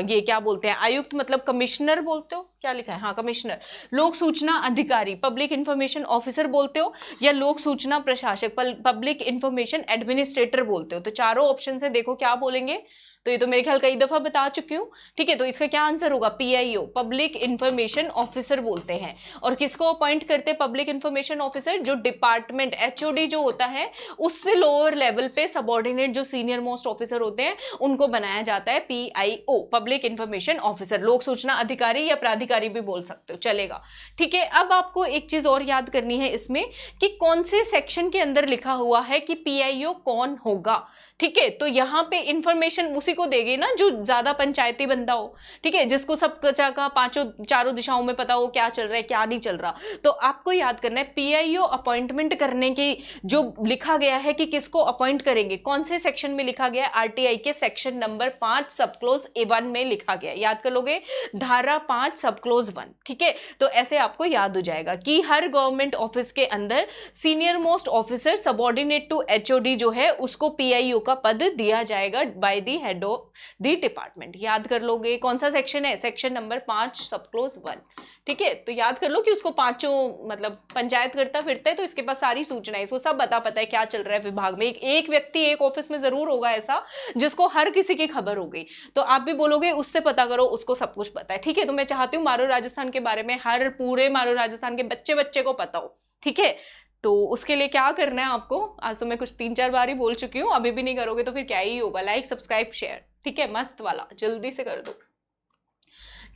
ये क्या बोलते हैं, आयुक्त मतलब कमिश्नर बोलते हो, क्या लिखा है, हाँ कमिश्नर। लोक सूचना अधिकारी पब्लिक इंफॉर्मेशन ऑफिसर बोलते हो, या लोक सूचना प्रशासक पब्लिक इंफॉर्मेशन एडमिनिस्ट्रेटर बोलते हो। तो चारों ऑप्शन से देखो क्या बोलेंगे, तो ये तो मेरे ख्याल कई दफा बता चुकी हूँ। ठीक है, तो इसका क्या आंसर होगा, पीआईओ पब्लिक इंफॉर्मेशन ऑफिसर बोलते हैं। और किसको अपॉइंट करते हैं पब्लिक इंफॉर्मेशन ऑफिसर, जो डिपार्टमेंट एचओडी जो होता है उससे लोअर लेवल पे सबऑर्डिनेट जो सीनियर मोस्ट ऑफिसर होते हैं उनको बनाया जाता है पीआईओ पब्लिक इंफॉर्मेशन ऑफिसर। लोक सूचना अधिकारी या प्राधिकारी भी बोल सकते हो, चलेगा। ठीक है, अब आपको एक चीज और याद करनी है इसमें कि कौन से सेक्शन के अंदर लिखा हुआ है कि पीआईओ कौन होगा। ठीक है, तो यहाँ पे इंफॉर्मेशन उसी को देगी ना जो ज्यादा पंचायती बंदा हो, ठीक है, जिसको सब जगह पांचों चारों दिशाओं में पता हो क्या चल रहा है क्या नहीं चल रहा। तो आपको याद करना है पीआईओ अपॉइंटमेंट करने की जो लिखा गया है कि किसको अपॉइंट करेंगे, कौन से सेक्शन में लिखा गया है, आरटीआई के सेक्शन नंबर 5 सब क्लोज A1 में लिखा गया है। याद कर लोगे, धारा 5 सब क्लोज 1। ठीक है, तो ऐसे आपको याद हो जाएगा कि हर गवर्नमेंट ऑफिस के अंदर senior most officer subordinate to HOD जो है उसको पीआईओ का पद दिया जाएगा by the head of the department. याद कर लोगे कौन सा सेक्शन है, सेक्शन नंबर 5 सब क्लोज 1। ठीक है, तो याद कर लो कि उसको पांचों मतलब पंचायत करता फिरता है तो इसके पास सारी सूचना है, इसको सब पता है क्या चल रहा है विभाग में। एक व्यक्ति एक ऑफिस में जरूर होगा ऐसा जिसको हर किसी की खबर हो गई, तो आप भी बोलोगे उससे पता करो, उसको सब कुछ पता है। ठीक है, तो मैं चाहती हूँ मारो राजस्थान के बारे में हर पूरे मारो राजस्थान के बच्चे बच्चे को पता हो। ठीक है, तो उसके लिए क्या करना है आपको, आज तो मैं कुछ 3-4 बार ही बोल चुकी हूँ, अभी भी नहीं करोगे तो फिर क्या ही होगा, लाइक सब्सक्राइब शेयर। ठीक है, मस्त वाला जल्दी से कर दो।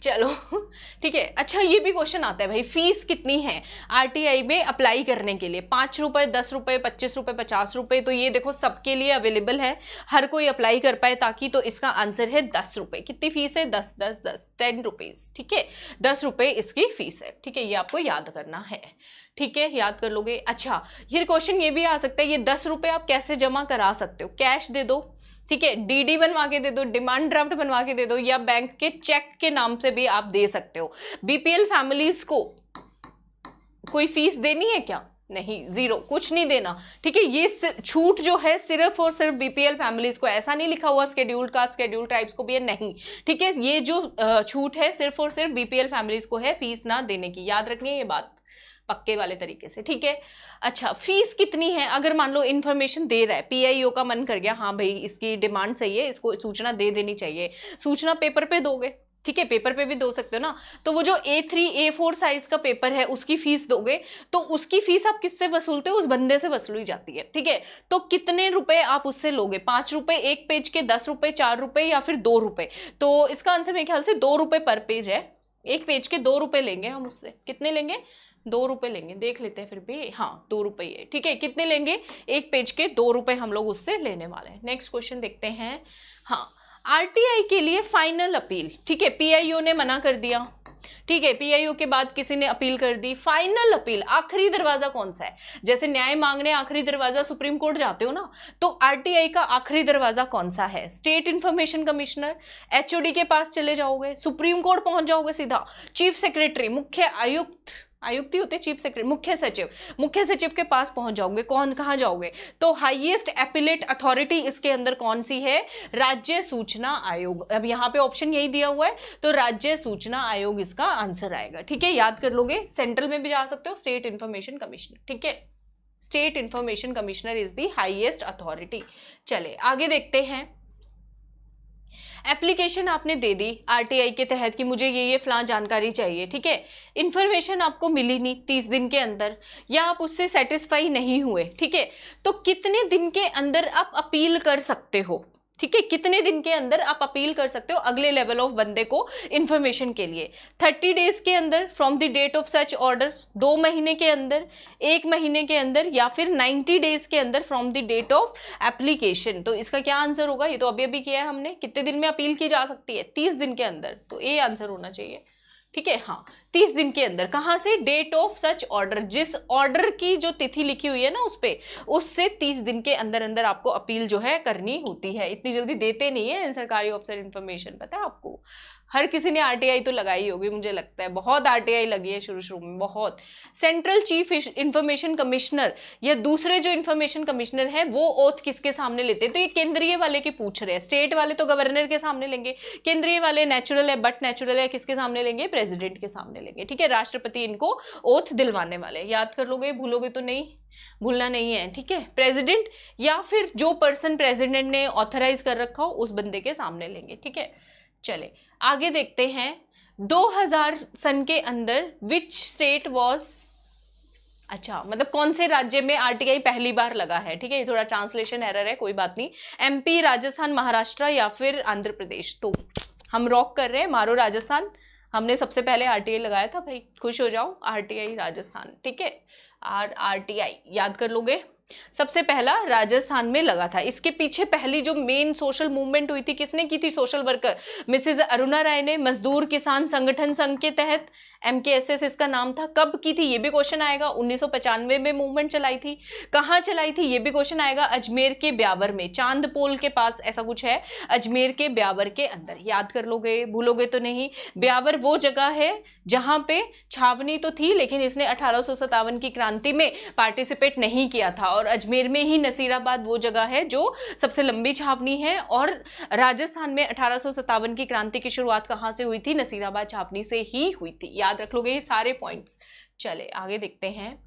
चलो ठीक है, अच्छा ये भी क्वेश्चन आता है भाई, फीस कितनी है आरटीआई में अप्लाई करने के लिए, 5 रुपए, 10 रुपए, 25 रुपए, 50 रुपए। तो ये देखो सबके लिए अवेलेबल है, हर कोई अप्लाई कर पाए ताकि। तो इसका आंसर है 10 रुपए। कितनी फीस है, 10 10 10 10 रुपीज। ठीक है, 10 रुपए इसकी फीस है। ठीक है, ये आपको याद करना है। ठीक है, याद कर लोगे। अच्छा ये क्वेश्चन ये भी आ सकता है, ये 10 रुपए आप कैसे जमा करा सकते हो, कैश दे दो, ठीक है, डीडी बनवा के दे दो, डिमांड ड्राफ्ट बनवा के दे दो, या बैंक के चेक के नाम से भी आप दे सकते हो। बीपीएल फैमिलीज को कोई फीस देनी है क्या, नहीं, जीरो, कुछ नहीं देना। ठीक है, ये छूट जो है सिर्फ और सिर्फ बीपीएल फैमिलीज को, ऐसा नहीं लिखा हुआ शेड्यूल्ड कास्ट शेड्यूल्ड ट्राइब्स को भी है, नहीं। ठीक है, ये जो छूट है सिर्फ और सिर्फ बीपीएल फैमिलीज को है, फीस ना देने की। याद रखनी है ये बात पक्के वाले तरीके से। ठीक है, अच्छा फीस कितनी है, अगर मान लो इन्फॉर्मेशन दे रहा है, पीआईओ का मन कर गया हाँ भाई इसकी डिमांड सही है, इसको सूचना दे देनी चाहिए, सूचना पेपर पे दोगे। ठीक है, पेपर पे भी दो सकते हो ना, तो वो जो A3 A4 साइज का पेपर है उसकी फीस दोगे, तो उसकी फीस आप किससे वसूलते हो, उस बंदे से वसूली जाती है। ठीक है, तो कितने रुपए आप उससे लोगे, 5 रुपए एक पेज के, 10 रुपए, 4 रुपए, या फिर 2 रुपए। तो इसका आंसर मेरे ख्याल से 2 रुपए पर पेज है, एक पेज के 2 रुपए लेंगे हम उससे। कितने लेंगे, 2 रुपए लेंगे, देख लेते हैं फिर भी, हाँ 2 रुपए है। ठीक है, कितने लेंगे, एक पेज के 2 रुपए हम लोग उससे लेने वाले हैं। नेक्स्ट क्वेश्चन देखते हैं। हाँ, आरटीआई के लिए फाइनल अपील। ठीक है, पीआईओ ने मना कर दिया, ठीक है, पीआईओ के बाद किसी ने अपील कर दी, फाइनल अपील आखिरी दरवाजा कौन सा है, जैसे न्याय मांगने आखिरी दरवाजा सुप्रीम कोर्ट जाते हो ना, तो आरटीआई का आखिरी दरवाजा कौन सा है, स्टेट इंफॉर्मेशन कमिश्नर, एचओडी के पास चले जाओगे, सुप्रीम कोर्ट पहुंच जाओगे सीधा, चीफ सेक्रेटरी, मुख्य आयुक्त, आयुक्त ही होते चीफ सेक्रेटरी, मुख्य सचिव के पास पहुंच जाओगे, कौन कहां जाओगे, तो हाईएस्ट एपिलेट अथॉरिटी इसके अंदर कौन सी है, राज्य सूचना आयोग। अब यहाँ पे ऑप्शन यही दिया हुआ है, तो राज्य सूचना आयोग इसका आंसर आएगा। ठीक है, याद कर लोगे, सेंट्रल में भी जा सकते हो, स्टेट इंफॉर्मेशन कमिश्नर। ठीक है, state information commissioner is the highest authority. चले आगे देखते हैं। एप्लीकेशन आपने दे दी आरटीआई के तहत कि मुझे ये फलां जानकारी चाहिए। ठीक है, इंफॉर्मेशन आपको मिली नहीं 30 दिन के अंदर, या आप उससे सेटिस्फाई नहीं हुए। ठीक है, तो कितने दिन के अंदर आप अपील कर सकते हो, ठीक है, कितने दिन के अंदर आप अपील कर सकते हो अगले लेवल ऑफ बंदे को इंफॉर्मेशन के लिए, 30 डेज के अंदर from the date of such order, 2 महीने के अंदर, 1 महीने के अंदर, या फिर 90 डेज के अंदर from the date of application. तो इसका क्या आंसर होगा, ये तो अभी अभी किया है हमने, कितने दिन में अपील की जा सकती है, 30 दिन के अंदर, तो ए आंसर होना चाहिए। ठीक है, हाँ 30 दिन के अंदर। कहाँ से? डेट ऑफ सच ऑर्डर, जिस ऑर्डर की जो तिथि लिखी हुई है ना उस पे, उससे 30 दिन के अंदर अंदर आपको अपील जो है करनी होती है। इतनी जल्दी देते नहीं है सरकारी ऑफिसर इंफॉर्मेशन, पता है आपको। हर किसी ने आरटीआई तो लगाई होगी, मुझे लगता है बहुत आरटीआई लगी है शुरू शुरू में, बहुत। सेंट्रल चीफ इंफॉर्मेशन कमिश्नर या दूसरे जो इंफॉर्मेशन कमिश्नर है वो ओथ किसके सामने लेते हैं? तो ये केंद्रीय वाले की पूछ रहे हैं। स्टेट वाले तो गवर्नर के सामने लेंगे, केंद्रीय वाले नेचुरल है बट नेचुरल है किसके सामने लेंगे? प्रेसिडेंट के सामने लेंगे। ठीक है, राष्ट्रपति इनको ओथ दिलवाने वाले। याद कर लोगे, भूलोगे तो नहीं, भूलना नहीं है। ठीक है, प्रेसिडेंट या फिर जो पर्सन प्रेसिडेंट ने ऑथराइज कर रखा हो उस बंदे के सामने लेंगे। ठीक है, चले आगे देखते हैं। 2000 सन के अंदर विच स्टेट वॉज, अच्छा मतलब कौन से राज्य में आरटीआई पहली बार लगा है? ठीक है, ये थोड़ा ट्रांसलेशन एरर है, कोई बात नहीं। एमपी, राजस्थान, महाराष्ट्र या फिर आंध्र प्रदेश? तो हम रॉक कर रहे हैं, मारो राजस्थान। हमने सबसे पहले आरटीआई लगाया था भाई, खुश हो जाओ, आरटीआई राजस्थान। ठीक है, आरटीआई याद कर लोगे। सबसे पहला राजस्थान में लगा था। इसके पीछे पहली जो मेन सोशल मूवमेंट हुई थी किसने की थी? सोशल वर्कर मिसेज अरुणा राय ने, मजदूर किसान संगठन संघ के तहत, MKSS इसका नाम था। कब की थी ये भी क्वेश्चन आएगा। 1995 में मूवमेंट चलाई थी। कहाँ चलाई थी ये भी क्वेश्चन आएगा। अजमेर के ब्यावर में, चांद पोल के पास, ऐसा कुछ है अजमेर के ब्यावर के अंदर। याद कर लोगे, भूलोगे तो नहीं। ब्यावर वो जगह है जहां पे छावनी तो थी लेकिन इसने 1857 की क्रांति में पार्टिसिपेट नहीं किया था। और अजमेर में ही नसीराबाद वो जगह है जो सबसे लंबी छावनी है। और राजस्थान में 1857 की क्रांति की शुरुआत कहां से हुई थी? नसीराबाद छावनी से ही हुई थी। याद रख लोगे ये सारे पॉइंट्स। चले आगे देखते हैं।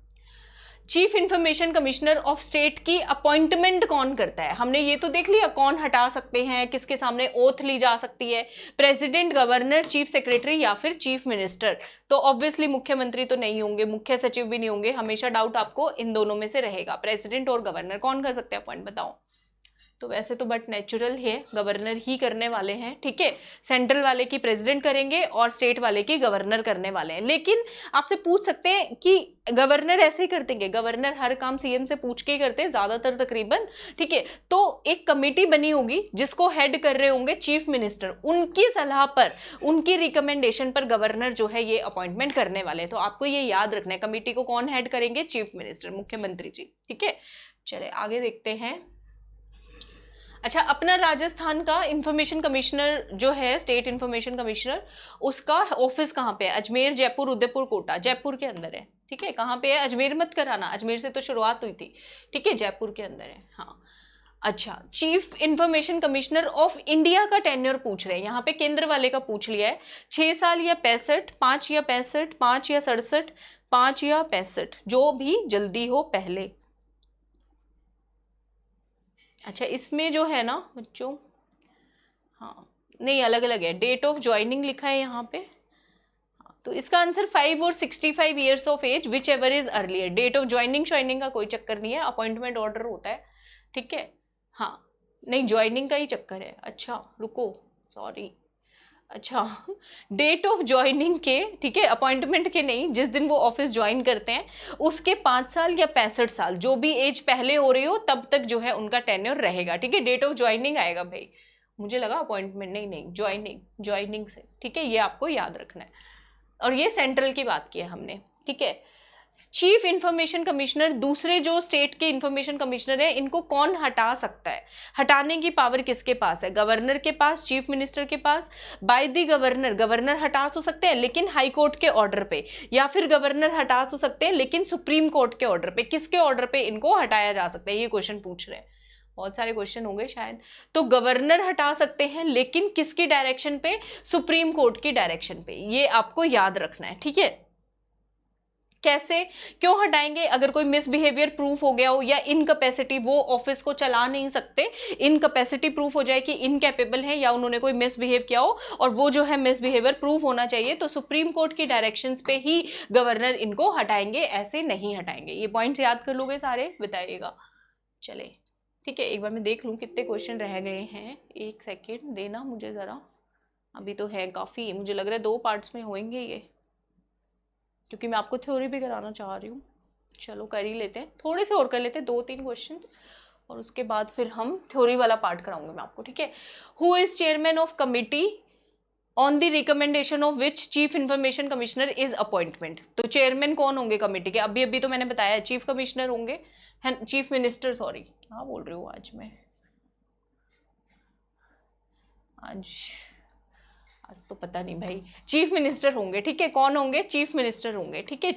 Chief information commissioner of state की अपॉइंटमेंट कौन करता है? हमने ये तो देख लिया कौन हटा सकते हैं, किसके सामने ओथ ली जा सकती है। प्रेसिडेंट, गवर्नर, चीफ सेक्रेटरी या फिर चीफ मिनिस्टर। तो ऑब्वियसली मुख्यमंत्री तो नहीं होंगे, मुख्य सचिव भी नहीं होंगे। हमेशा डाउट आपको इन दोनों में से रहेगा, प्रेसिडेंट और गवर्नर। कौन कर सकते हैं अपॉइंट, बताओ। तो वैसे तो बट नेचुरल है, गवर्नर ही करने वाले हैं। ठीक है, सेंट्रल वाले की प्रेसिडेंट करेंगे और स्टेट वाले की गवर्नर करने वाले हैं। लेकिन आपसे पूछ सकते हैं कि गवर्नर ऐसे ही कर देंगे? गवर्नर हर काम सीएम से पूछ के ही करते हैं ज्यादातर तकरीबन। ठीक है, तो एक कमेटी बनी होगी जिसको हेड कर रहे होंगे चीफ मिनिस्टर। उनकी सलाह पर, उनकी रिकमेंडेशन पर गवर्नर जो है ये अपॉइंटमेंट करने वाले हैं। तो आपको ये याद रखना है, कमेटी को कौन हेड करेंगे? चीफ मिनिस्टर, मुख्यमंत्री जी। ठीक है, चले आगे देखते हैं। अच्छा, अपना राजस्थान का इंफॉर्मेशन कमिश्नर जो है, स्टेट इंफॉर्मेशन कमिश्नर, उसका ऑफिस कहाँ पे है? अजमेर, जयपुर, उदयपुर, कोटा। जयपुर के अंदर है। ठीक है, कहाँ पे है? अजमेर मत कराना, अजमेर से तो शुरुआत हुई थी। ठीक है, जयपुर के अंदर है। हाँ, अच्छा, chief information commissioner of India का टेन्योर पूछ रहे हैं। यहाँ पे केंद्र वाले का पूछ लिया है। 6 साल या 65, 5 या 65, 5 या 67, 5 या 65, जो भी जल्दी हो पहले। अच्छा, इसमें जो है ना बच्चों, हाँ नहीं अलग अलग है, डेट ऑफ ज्वाइनिंग लिखा है यहाँ पे। हाँ, तो इसका आंसर 5 और 65 years of age, whichever is earlier. Date of joining श्वाइनिंग का कोई चक्कर नहीं है, अपॉइंटमेंट ऑर्डर होता है। ठीक है, हाँ नहीं ज्वाइनिंग का ही चक्कर है। अच्छा रुको, सॉरी। अच्छा, डेट ऑफ ज्वाइनिंग के, ठीक है, अपॉइंटमेंट के नहीं, जिस दिन वो ऑफिस ज्वाइन करते हैं उसके 5 साल या 65 साल, जो भी एज पहले हो रही हो तब तक जो है उनका टेन्योर रहेगा। ठीक है, डेट ऑफ ज्वाइनिंग आएगा भाई, मुझे लगा अपॉइंटमेंट, नहीं नहीं ज्वाइनिंग, ज्वाइनिंग से। ठीक है, ये आपको याद रखना है। और ये सेंट्रल की बात की है हमने। ठीक है, चीफ इंफॉर्मेशन कमिश्नर, दूसरे जो स्टेट के इंफॉर्मेशन कमिश्नर है, इनको कौन हटा सकता है? हटाने की पावर किसके पास है? गवर्नर के पास, चीफ मिनिस्टर के पास। बाय द गवर्नर, गवर्नर हटा तो सकते हैं लेकिन हाई कोर्ट के ऑर्डर पे, या फिर गवर्नर हटा तो सकते हैं लेकिन सुप्रीम कोर्ट के ऑर्डर पे। किसके ऑर्डर पे इनको हटाया जा सकता है? ये क्वेश्चन पूछ रहे हैं, बहुत सारे क्वेश्चन होंगे शायद। तो गवर्नर हटा सकते हैं लेकिन किसकी डायरेक्शन पे? सुप्रीम कोर्ट की डायरेक्शन पे। ये आपको याद रखना है। ठीक है, कैसे, क्यों हटाएंगे? अगर कोई मिसबिहेवियर प्रूफ हो गया हो या इनकैपेसिटी, वो ऑफिस को चला नहीं सकते, इनकैपेसिटी प्रूफ हो जाए कि इनकैपेबल है या उन्होंने कोई मिसबिहेव किया हो और वो जो है मिसबिहेवियर प्रूफ होना चाहिए, तो सुप्रीम कोर्ट की डायरेक्शंस पे ही गवर्नर इनको हटाएंगे, ऐसे नहीं हटाएंगे। ये पॉइंट्स याद कर लोगे सारे, बताइएगा। चले ठीक है, एक बार मैं देख लूं कितने क्वेश्चन रह गए हैं। एक सेकेंड देना मुझे जरा, अभी तो है काफी, मुझे लग रहा है 2 पार्ट्स में होंगे ये, क्योंकि मैं आपको थ्योरी भी कराना चाह रही हूँ। चलो कर ही लेते हैं, थोड़े से और कर लेते हैं, 2-3 क्वेश्चंस, और उसके बाद फिर हम थ्योरी वाला पार्ट कराऊंगे मैं आपको। ठीक है, who is chairman of committee on the recommendation of which chief information commissioner is appointment. तो चेयरमैन कौन होंगे कमेटी के? अभी अभी तो मैंने बताया चीफ कमिश्नर होंगे, चीफ मिनिस्टर, सॉरी क्या बोल रही हूँ आज आज तो पता नहीं भाई, चीफ मिनिस्टर होंगे, ठीक है। कौन होंगे? चीफ मिनिस्टर होंगे, ठीक है।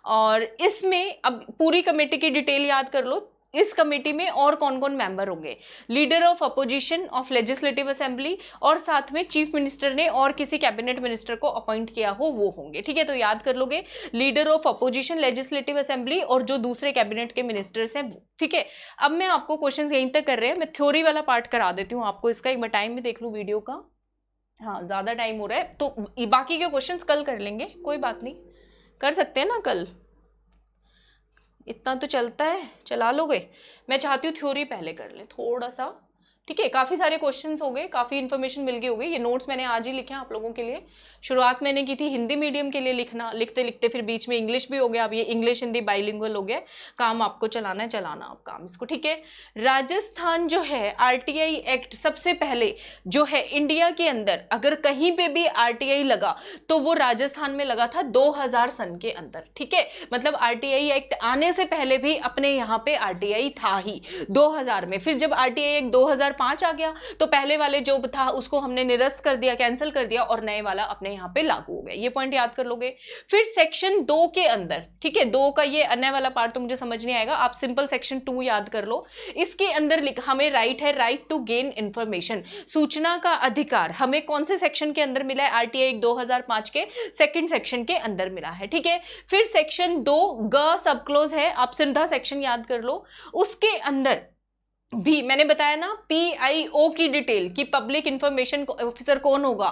और इसमें अब पूरी कमेटी की डिटेल याद कर लो। इस कमेटी में और कौन कौन मेंबर होंगे? Leader of opposition of legislative assembly, और साथ में चीफ मिनिस्टर ने और किसी कैबिनेट मिनिस्टर को अपॉइंट किया हो वो होंगे, ठीक है। तो याद कर लोगे, leader of opposition, legislative assembly और जो दूसरे कैबिनेट के मिनिस्टर्स हैं, ठीक है। अब मैं आपको क्वेश्चन यहीं तक कर रहे हैं, मैं थ्योरी वाला पार्ट करा देती हूँ आपको इसका। एक बार टाइम में देख लूँ वीडियो का, हाँ ज्यादा टाइम हो रहा है तो बाकी के क्वेश्चंस कल कर लेंगे, कोई बात नहीं, कर सकते हैं ना कल, इतना तो चलता है, चला लोगे। मैं चाहती हूँ थ्योरी पहले कर ले थोड़ा सा, ठीक है। काफी सारे क्वेश्चंस हो गए, काफी इन्फॉर्मेशन मिल गई होगी। ये नोट्स मैंने आज ही लिखे हैं आप लोगों के लिए। शुरुआत मैंने की थी हिंदी मीडियम के लिए लिखना, लिखते लिखते फिर बीच में इंग्लिश भी हो गया। अब ये इंग्लिश हिंदी बाइलिंगुअल हो गया। काम आपको चलाना है, चलाना आप काम इसको, ठीक है। राजस्थान जो है आरटीआई एक्ट सबसे पहले जो है इंडिया के अंदर अगर कहीं पे भी आरटीआई लगा तो वो राजस्थान में लगा था 2000 सन के अंदर, ठीक है। मतलब आरटीआई एक्ट आने से पहले भी अपने यहाँ पे आरटीआई था ही 2000 में। फिर जब आरटीआई एक्ट 2005 आ गया तो पहले वाले जो था उसको हमने निरस्त कर दिया, कैंसिल कर दिया, और नए वाला अपने यहाँ पे लागू हो गया। ये पॉइंट याद कर लोगे। फिर सेक्शन 2 के अंदर, ठीक है, 2 का ये अन्य वाला पार्ट तो मुझे समझ नहीं आएगा, आप सिंपल सेक्शन 2 याद कर लो। इसके अंदर हमें राइट है, राइट टू गेन इंफॉर्मेशन, सूचना का अधिकार हमें कौन से सेक्शन के अंदर मिला है? आरटीआई 2005 के सेकंड सेक्शन के अंदर मिला है, ठीक है। फिर सेक्शन 2 ग सब क्लोज है, आप सीधा सेक्शन याद कर लो। उसके अंदर भी मैंने बताया ना पीआईओ की डिटेल कि पब्लिक इंफॉर्मेशन ऑफिसर कौन होगा,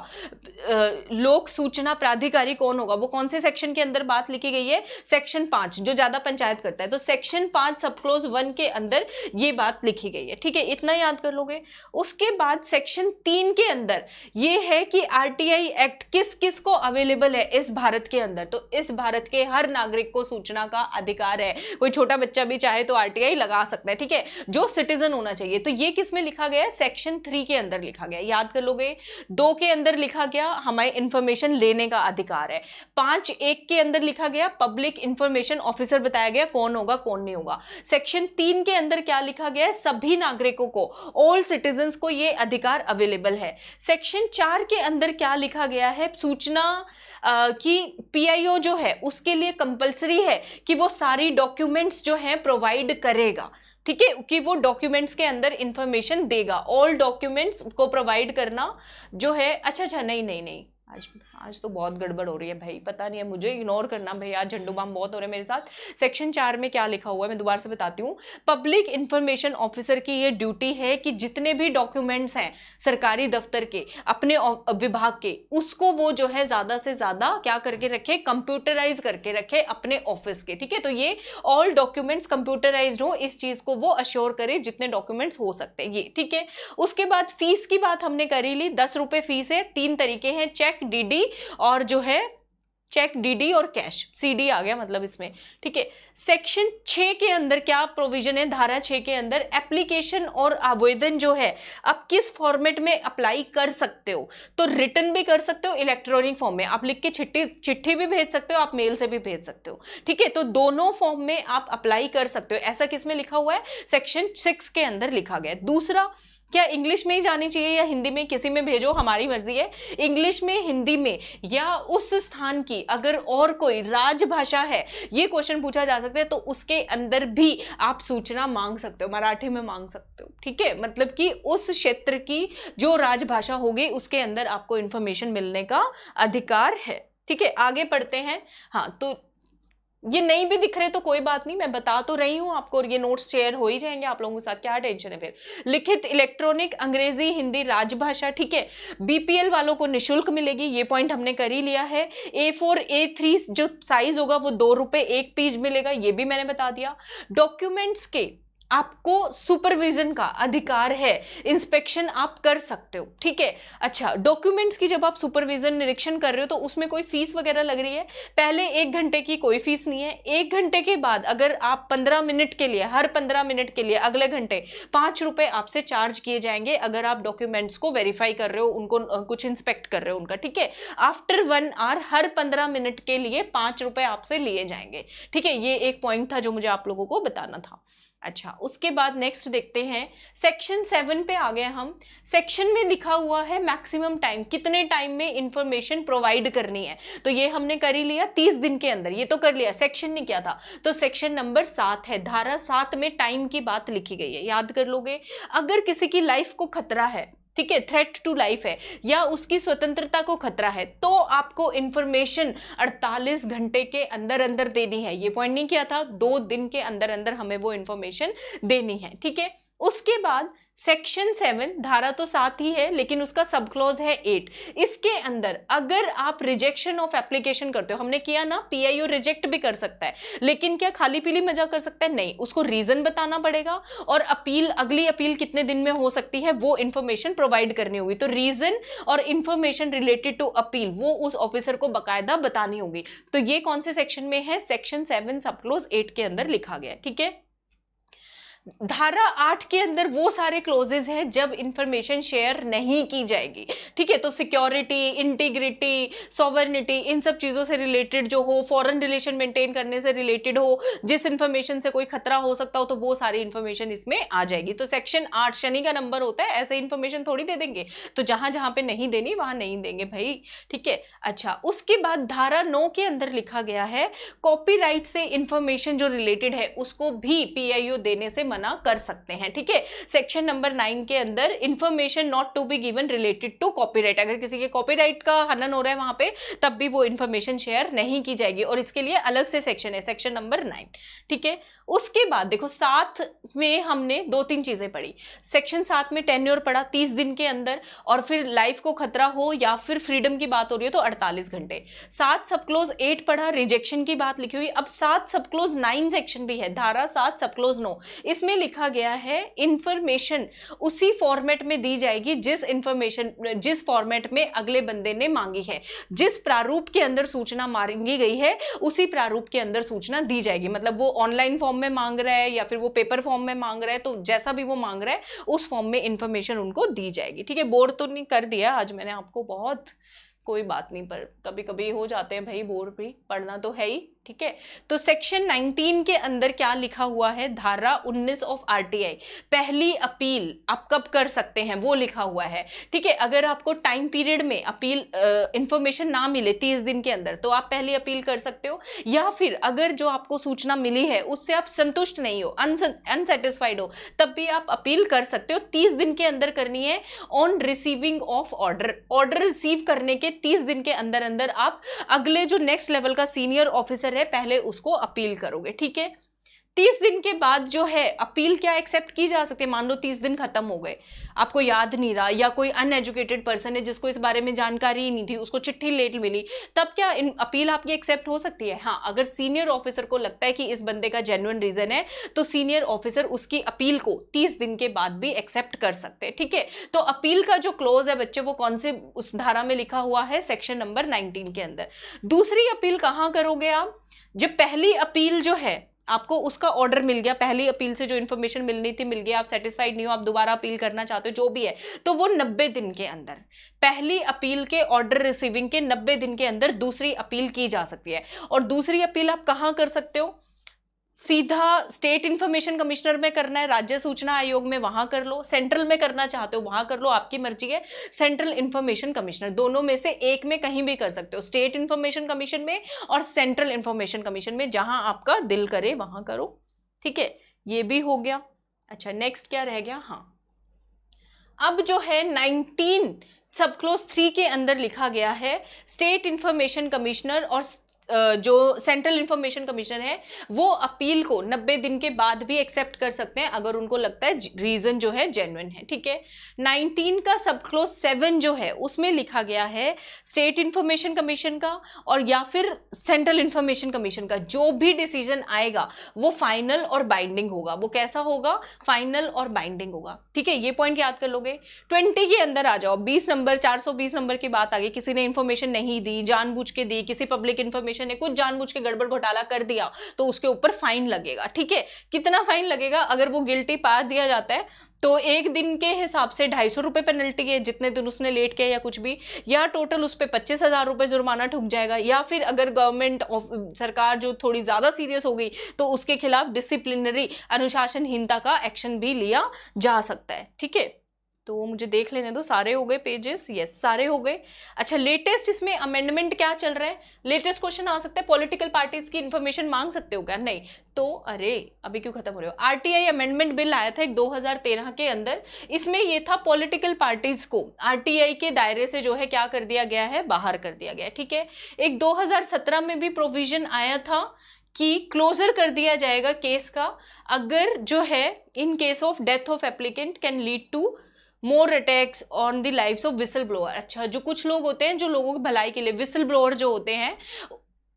लोक सूचना प्राधिकारी कौन होगा, वो कौन से सेक्शन के अंदर बात लिखी गई है? सेक्शन 5, जो ज्यादा पंचायत करता है। तो सेक्शन 5 सब क्लोज 1 के अंदर ये बात लिखी गई है, ठीक है। इतना याद कर लोगे। उसके बाद सेक्शन 3 के अंदर ये है कि आरटीआई एक्ट किस किस को अवेलेबल है इस भारत के अंदर। तो इस भारत के हर नागरिक को सूचना का अधिकार है। कोई छोटा बच्चा भी चाहे तो आरटीआई लगा सकता है, ठीक है, जो सिटीजन होना चाहिए। तो ये किस में लिखा गया है? सेक्शन 3 के अंदर लिखा गया, याद कर लोगे। 2 के अंदर लिखा गया हमें इंफॉर्मेशन लेने का अधिकार है। 5(1) के अंदर लिखा गया पब्लिक इंफॉर्मेशन ऑफिसर बताया गया कौन होगा कौन नहीं होगा। सेक्शन 3 के अंदर क्या लिखा गया है? सभी नागरिकों को, ऑल सिटीजन्स को ये अधिकार अवेलेबल है। सेक्शन 4 के अंदर क्या लिखा गया है? सूचना कि पीआईओ जो है उसके लिए कंपलसरी है कि वो सारी डॉक्यूमेंट्स जो है प्रोवाइड करेगा, ठीक है, कि वो डॉक्यूमेंट्स के अंदर इंफॉर्मेशन देगा। ऑल डॉक्यूमेंट्स को प्रोवाइड करना जो है, अच्छा नहीं नहीं नहीं, आज तो बहुत गड़बड़ हो रही है भाई, पता नहीं है, मुझे इग्नोर करना भाई, आज झंडू बाम बहुत हो रहे हैं मेरे साथ। सेक्शन 4 में क्या लिखा हुआ है मैं दोबारा से बताती हूँ। पब्लिक इंफॉर्मेशन ऑफिसर की ये ड्यूटी है कि जितने भी डॉक्यूमेंट्स हैं सरकारी दफ्तर के, अपने विभाग के, उसको वो जो है ज्यादा से ज्यादा क्या करके रखे? कंप्यूटराइज करके रखे अपने ऑफिस के, ठीक है। तो ये ऑल डॉक्यूमेंट्स कंप्यूटराइज्ड हो, इस चीज को वो अश्योर करे जितने डॉक्यूमेंट्स हो सकते हैं ये, ठीक है। उसके बाद फीस की बात हमने करी ली, 10 रुपए फीस है। 3 तरीके हैं, चेक, डीडी और जो है चेक, डीडी और कैश, सीडी आ गया मतलब इसमें, ठीक है। सेक्शन 6 के अंदर क्या प्रोविजन है? धारा 6 के अंदर एप्लीकेशन और आवेदन जो है आप किस फॉर्मेट में अप्लाई कर सकते हो? तो रिटर्न भी कर सकते हो, इलेक्ट्रॉनिक फॉर्म में आप लिख के चिट्ठी भी भेज सकते हो, आप मेल से भी भेज सकते हो, ठीक है। तो दोनों फॉर्म में आप अप्लाई कर सकते हो। ऐसा किसमें लिखा हुआ है? सेक्शन 6 के अंदर लिखा गया है। दूसरा, क्या इंग्लिश में ही जानी चाहिए या हिंदी में? किसी में भेजो, हमारी मर्जी है। इंग्लिश में, हिंदी में, या उस स्थान की अगर और कोई राजभाषा है, ये क्वेश्चन पूछा जा सकता है, तो उसके अंदर भी आप सूचना मांग सकते हो, मराठी में मांग सकते हो, ठीक है। मतलब कि उस क्षेत्र की जो राजभाषा होगी उसके अंदर आपको इंफॉर्मेशन मिलने का अधिकार है, ठीक है। आगे पढ़ते हैं। हाँ, तो ये नहीं भी दिख रहे तो कोई बात नहीं, मैं बता तो रही हूं आपको, और ये नोट्स शेयर हो ही जाएंगे आप लोगों के साथ, क्या टेंशन है फिर। लिखित, इलेक्ट्रॉनिक, अंग्रेजी, हिंदी, राजभाषा, ठीक है। बीपीएल वालों को निशुल्क मिलेगी, ये पॉइंट हमने कर ही लिया है। A4 A3 जो साइज होगा वो 2 रुपए 1 पेज मिलेगा, ये भी मैंने बता दिया। डॉक्यूमेंट्स के आपको सुपरविजन का अधिकार है, इंस्पेक्शन आप कर सकते हो, ठीक है। अच्छा, डॉक्यूमेंट्स की जब आप सुपरविजन निरीक्षण कर रहे हो तो उसमें कोई फीस वगैरह लग रही है? पहले 1 घंटे की कोई फीस नहीं है। 1 घंटे के बाद अगर आप 15 मिनट के लिए, हर 15 मिनट के लिए अगले घंटे 5 रुपए आपसे चार्ज किए जाएंगे, अगर आप डॉक्यूमेंट्स को वेरीफाई कर रहे हो, उनको कुछ इंस्पेक्ट कर रहे हो उनका, ठीक है। आफ्टर 1 आवर हर 15 मिनट के लिए 5 रुपए आपसे लिए जाएंगे, ठीक है। ये एक पॉइंट था जो मुझे आप लोगों को बताना था। अच्छा, उसके बाद नेक्स्ट देखते हैं, सेक्शन 7 पे आ गए हम। सेक्शन में लिखा हुआ है मैक्सिमम टाइम, कितने टाइम में इंफॉर्मेशन प्रोवाइड करनी है, तो ये हमने कर ही लिया 30 दिन के अंदर, ये तो कर लिया। सेक्शन ने क्या था, तो सेक्शन नंबर 7 है, धारा 7 में टाइम की बात लिखी गई है, याद कर लोगे। अगर किसी की लाइफ को खतरा है, ठीक है, थ्रेट टू लाइफ है या उसकी स्वतंत्रता को खतरा है, तो आपको इंफॉर्मेशन 48 घंटे के अंदर अंदर देनी है। ये पॉइंट नहीं किया था, 2 दिन के अंदर अंदर हमें वो इंफॉर्मेशन देनी है, ठीक है। उसके बाद सेक्शन 7, धारा तो 7 ही है लेकिन उसका सब क्लॉज है 8। इसके अंदर अगर आप रिजेक्शन ऑफ एप्लीकेशन करते हो, हमने किया ना, पीआईओ रिजेक्ट भी कर सकता है, लेकिन क्या खाली पीली मजा कर सकता है? नहीं, उसको रीजन बताना पड़ेगा और अपील, अगली अपील कितने दिन में हो सकती है वो इंफॉर्मेशन प्रोवाइड करनी होगी। तो रीजन और इंफॉर्मेशन रिलेटेड टू अपील वो उस ऑफिसर को बकायदा बतानी होगी। तो ये कौन से सेक्शन में है? सेक्शन 7 सब क्लोज 8 के अंदर लिखा गया, ठीक है। धारा 8 के अंदर वो सारे क्लोजेज हैं जब इंफॉर्मेशन शेयर नहीं की जाएगी, ठीक है। तो सिक्योरिटी, इंटीग्रिटी, सॉवरेनिटी, इन सब चीजों से रिलेटेड जो हो, फॉरेन रिलेशन मेंटेन करने से रिलेटेड हो, जिस इंफॉर्मेशन से कोई खतरा हो सकता हो, तो वो सारी इंफॉर्मेशन इसमें आ जाएगी। तो सेक्शन 8 शनि का नंबर होता है, ऐसे इंफॉर्मेशन थोड़ी दे देंगे, तो जहां जहां पे नहीं देनी वहां नहीं देंगे भाई, ठीक है। अच्छा, उसके बाद धारा 9 के अंदर लिखा गया है कॉपीराइट से इंफॉर्मेशन जो रिलेटेड है उसको भी पीआईओ देने से मना कर सकते हैं, ठीक है। सेक्शन नंबर 9 के अंदर information not to be given related to copyright, अगर किसी के कॉपीराइट का हनन हो रहा है वहां पे, तब भी वो इंफॉर्मेशन शेयर नहीं की जाएगी, और इसके लिए अलग से सेक्शन है, सेक्शन नंबर 9, ठीक है। उसके बाद देखो, 7 में हमने 2-3 चीजें पढ़ी। सेक्शन 7 में टेन्योर पढ़ा 30 दिन के अंदर, और फिर लाइफ को खतरा हो या फिर फ्रीडम की बात हो रही है तो 48 घंटे। 7 सब क्लोज 8 पढ़ा, रिजेक्शन की बात लिखी हुई। अब 7 सब क्लोज 9 सेक्शन भी है, धारा 7 सब क्लोज 9, इसमें लिखा गया है इंफॉर्मेशन उसी फॉर्मेट में दी जाएगी जिस फॉर्मेट में अगले बंदे ने मांगी है, जिस प्रारूप के अंदर सूचना मांगी गई है उसी प्रारूप के अंदर सूचना दी जाएगी। मतलब वो ऑनलाइन फॉर्म में मांग रहा है या फिर वो पेपर फॉर्म में मांग रहा है, तो जैसा भी वो मांग रहा है उस फॉर्म में इंफॉर्मेशन उनको दी जाएगी, ठीक है। बोर तो नहीं कर दिया आज मैंने आपको बहुत, कोई बात नहीं, पर कभी कभी हो जाते हैं भाई बोर, भी पढ़ना तो है ही, ठीक है। तो सेक्शन 19 के अंदर क्या लिखा हुआ है, धारा 19 ऑफ आरटीआई, पहली अपील आप कब कर सकते हैं वो लिखा हुआ है, ठीक है। अगर आपको टाइम पीरियड में अपील इंफॉर्मेशन ना मिले 30 दिन के अंदर, तो आप पहली अपील कर सकते हो, या फिर अगर जो आपको सूचना मिली है उससे आप संतुष्ट नहीं हो, अनसेटिस्फाइड हो, तब भी आप अपील कर सकते हो। 30 दिन के अंदर करनी है, on receiving of order, order receive करने के 30 दिन के अंदर अंदर आप अगले जो नेक्स्ट लेवल का सीनियर ऑफिसर है पहले उसको अपील करोगे, ठीक है। 30 दिन के बाद जो है अपील क्या एक्सेप्ट की जा सकती है, मान लो 30 दिन खत्म हो गए, आपको याद नहीं रहा, या कोई अनएजुकेटेड पर्सन है जिसको इस बारे में जानकारी ही नहीं थी, उसको चिट्ठी लेट मिली, तब क्या अपील आपकी एक्सेप्ट हो सकती है? हाँ, अगर सीनियर ऑफिसर को लगता है कि इस बंदे का जेन्युइन रीजन है तो सीनियर ऑफिसर उसकी अपील को 30 दिन के बाद भी एक्सेप्ट कर सकते हैं, ठीक है। तो अपील का जो क्लोज है बच्चे, वो कौन से उस धारा में लिखा हुआ है, सेक्शन नंबर 19 के अंदर। दूसरी अपील कहां करोगे आप, जब पहली अपील जो है आपको उसका ऑर्डर मिल गया, पहली अपील से जो इन्फॉर्मेशन मिलनी थी मिल गया, आप सेटिस्फाइड नहीं हो, आप दोबारा अपील करना चाहते हो, जो भी है, तो वो 90 दिन के अंदर, पहली अपील के ऑर्डर रिसीविंग के 90 दिन के अंदर दूसरी अपील की जा सकती है। और दूसरी अपील आप कहां कर सकते हो, सीधा स्टेट इंफॉर्मेशन कमिश्नर में करना है, राज्य सूचना आयोग में, वहां कर लो, सेंट्रल में करना चाहते हो वहां कर लो, आपकी मर्जी है। सेंट्रल इंफॉर्मेशन कमिश्नर, दोनों में से एक में कहीं भी कर सकते हो, स्टेट इंफॉर्मेशन कमीशन में और सेंट्रल इंफॉर्मेशन कमीशन में, जहां आपका दिल करे वहां करो, ठीक है। ये भी हो गया। अच्छा, नेक्स्ट क्या रह गया, हाँ, अब जो है 19 सब क्लोज 3 के अंदर लिखा गया है स्टेट इंफॉर्मेशन कमिश्नर और जो सेंट्रल इंफॉर्मेशन कमीशन है वो अपील को 90 दिन के बाद भी एक्सेप्ट कर सकते हैं अगर उनको लगता है रीजन जो है जेन्युइन है, ठीक है। 19 का सब क्लोज 7 जो है उसमें लिखा गया है स्टेट इंफॉर्मेशन कमीशन का और या फिर सेंट्रल इंफॉर्मेशन कमीशन का जो भी डिसीजन आएगा वो फाइनल और बाइंडिंग होगा। वो कैसा होगा? फाइनल और बाइंडिंग होगा, ठीक है। ये पॉइंट याद कर लोगे। 20 के अंदर आ जाओ, 20 नंबर 420 नंबर की बात आ गई, किसी ने इंफॉर्मेशन नहीं दी, जानबूझ के दी, किसी पब्लिक इंफॉर्मेशन ने कुछ जानबूझ के गड़बड़ घोटाला कर दिया तो उसके ऊपर फाइन लगेगा, ठीक है। कितना फाइन लगेगा? अगर वो गिल्टी पा दिया जाता है तो एक दिन के हिसाब से 250 रुपए पेनल्टी है, जितने दिन उसने लेट किया या कुछ भी, या टोटल उस पर 25,000 रुपए जुर्माना ठुक जाएगा, या फिर अगर गवर्नमेंट सरकार जो थोड़ी ज्यादा सीरियस हो गई तो उसके खिलाफ डिसिप्लिनरी अनुशासनहीनता का एक्शन भी लिया जा सकता है, ठीक है। तो मुझे देख लेने दो, सारे हो गए पेजेस? यस, सारे हो गए। अच्छा, लेटेस्ट इसमें अमेंडमेंट क्या चल रहा है? लेटेस्ट क्वेश्चन आ सकता है, पॉलिटिकल पार्टीज की इंफॉर्मेशन मांग सकते हो क्या? नहीं। तो अरे अभी क्यों खत्म हो रहे हो? आरटीआई अमेंडमेंट बिल आया था एक 2013 के अंदर। इसमें ये था पॉलिटिकल पार्टीज को आरटीआई के दायरे से जो है क्या कर दिया गया है? बाहर कर दिया गया है, ठीक है। एक 2017 में भी प्रोविजन आया था कि क्लोजर कर दिया जाएगा केस का अगर जो है in case of death of applicant can lead to more attacks on the lives of whistle blower. अच्छा, जो कुछ लोग होते हैं जो लोगों की भलाई के लिए, विसल ब्लोअर जो होते हैं,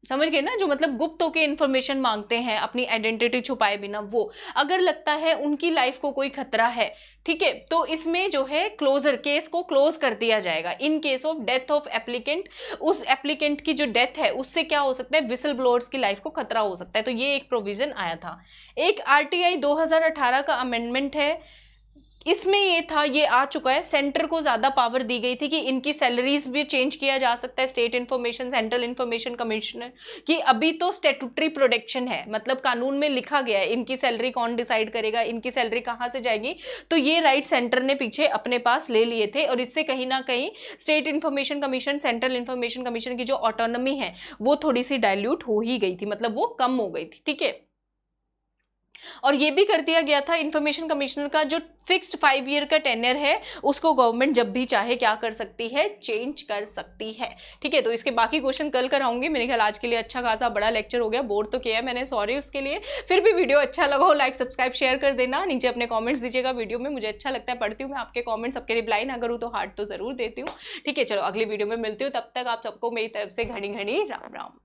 समझ गए ना, जो मतलब गुप्त होकर इंफॉर्मेशन मांगते हैं अपनी आइडेंटिटी छुपाए बिना, वो अगर लगता है उनकी लाइफ को कोई खतरा है, ठीक है, तो इसमें जो है क्लोजर, केस को क्लोज कर दिया जाएगा इन case of death of applicant. उस एप्लीकेंट की जो डेथ है उससे क्या हो सकता है? विसल ब्लोअर्स की लाइफ को खतरा हो सकता है। तो ये एक प्रोविजन आया था। एक आरटीआई 2018 का अमेंडमेंट है, इसमें ये था, ये आ चुका है, सेंटर को ज्यादा पावर दी गई थी कि इनकी सैलरीज भी चेंज किया जा सकता है, state information, central information commissioner की। अभी तो स्टेटूटरी प्रोटेक्शन है, मतलब कानून में लिखा गया है इनकी सैलरी कौन डिसाइड करेगा, इनकी सैलरी कहां से जाएगी। तो ये राइट सेंटर ने पीछे अपने पास ले लिए थे और इससे कहीं ना कहीं state information commission, central information commission की जो ऑटोनॉमी है वो थोड़ी सी डायल्यूट हो ही गई थी, मतलब वो कम हो गई थी, ठीक है। और ये भी कर दिया गया था इंफॉर्मेशन कमिश्नर का जो फिक्स्ड 5 ईयर का टेन्योर है उसको गवर्नमेंट जब भी चाहे क्या कर सकती है? चेंज कर सकती है, ठीक है। तो इसके बाकी क्वेश्चन कल कराऊंगी। मेरे ख्याल आज के लिए अच्छा खासा बड़ा लेक्चर हो गया, बोर तो किया है मैंने, सॉरी उसके लिए। फिर भी वीडियो अच्छा लगा हो लाइक सब्सक्राइब शेयर कर देना, नीचे अपने कॉमेंट्स दीजिएगा वीडियो में, मुझे अच्छा लगता है, पढ़ती हूँ मैं आपके कॉमेंट्स, सबके रिप्लाई ना करूँ तो हार्ट तो जरूर देती हूँ, ठीक है। चलो अगली वीडियो में मिलती हूँ, तब तक आप सबको मेरी तरफ से घनी घनी राम राम।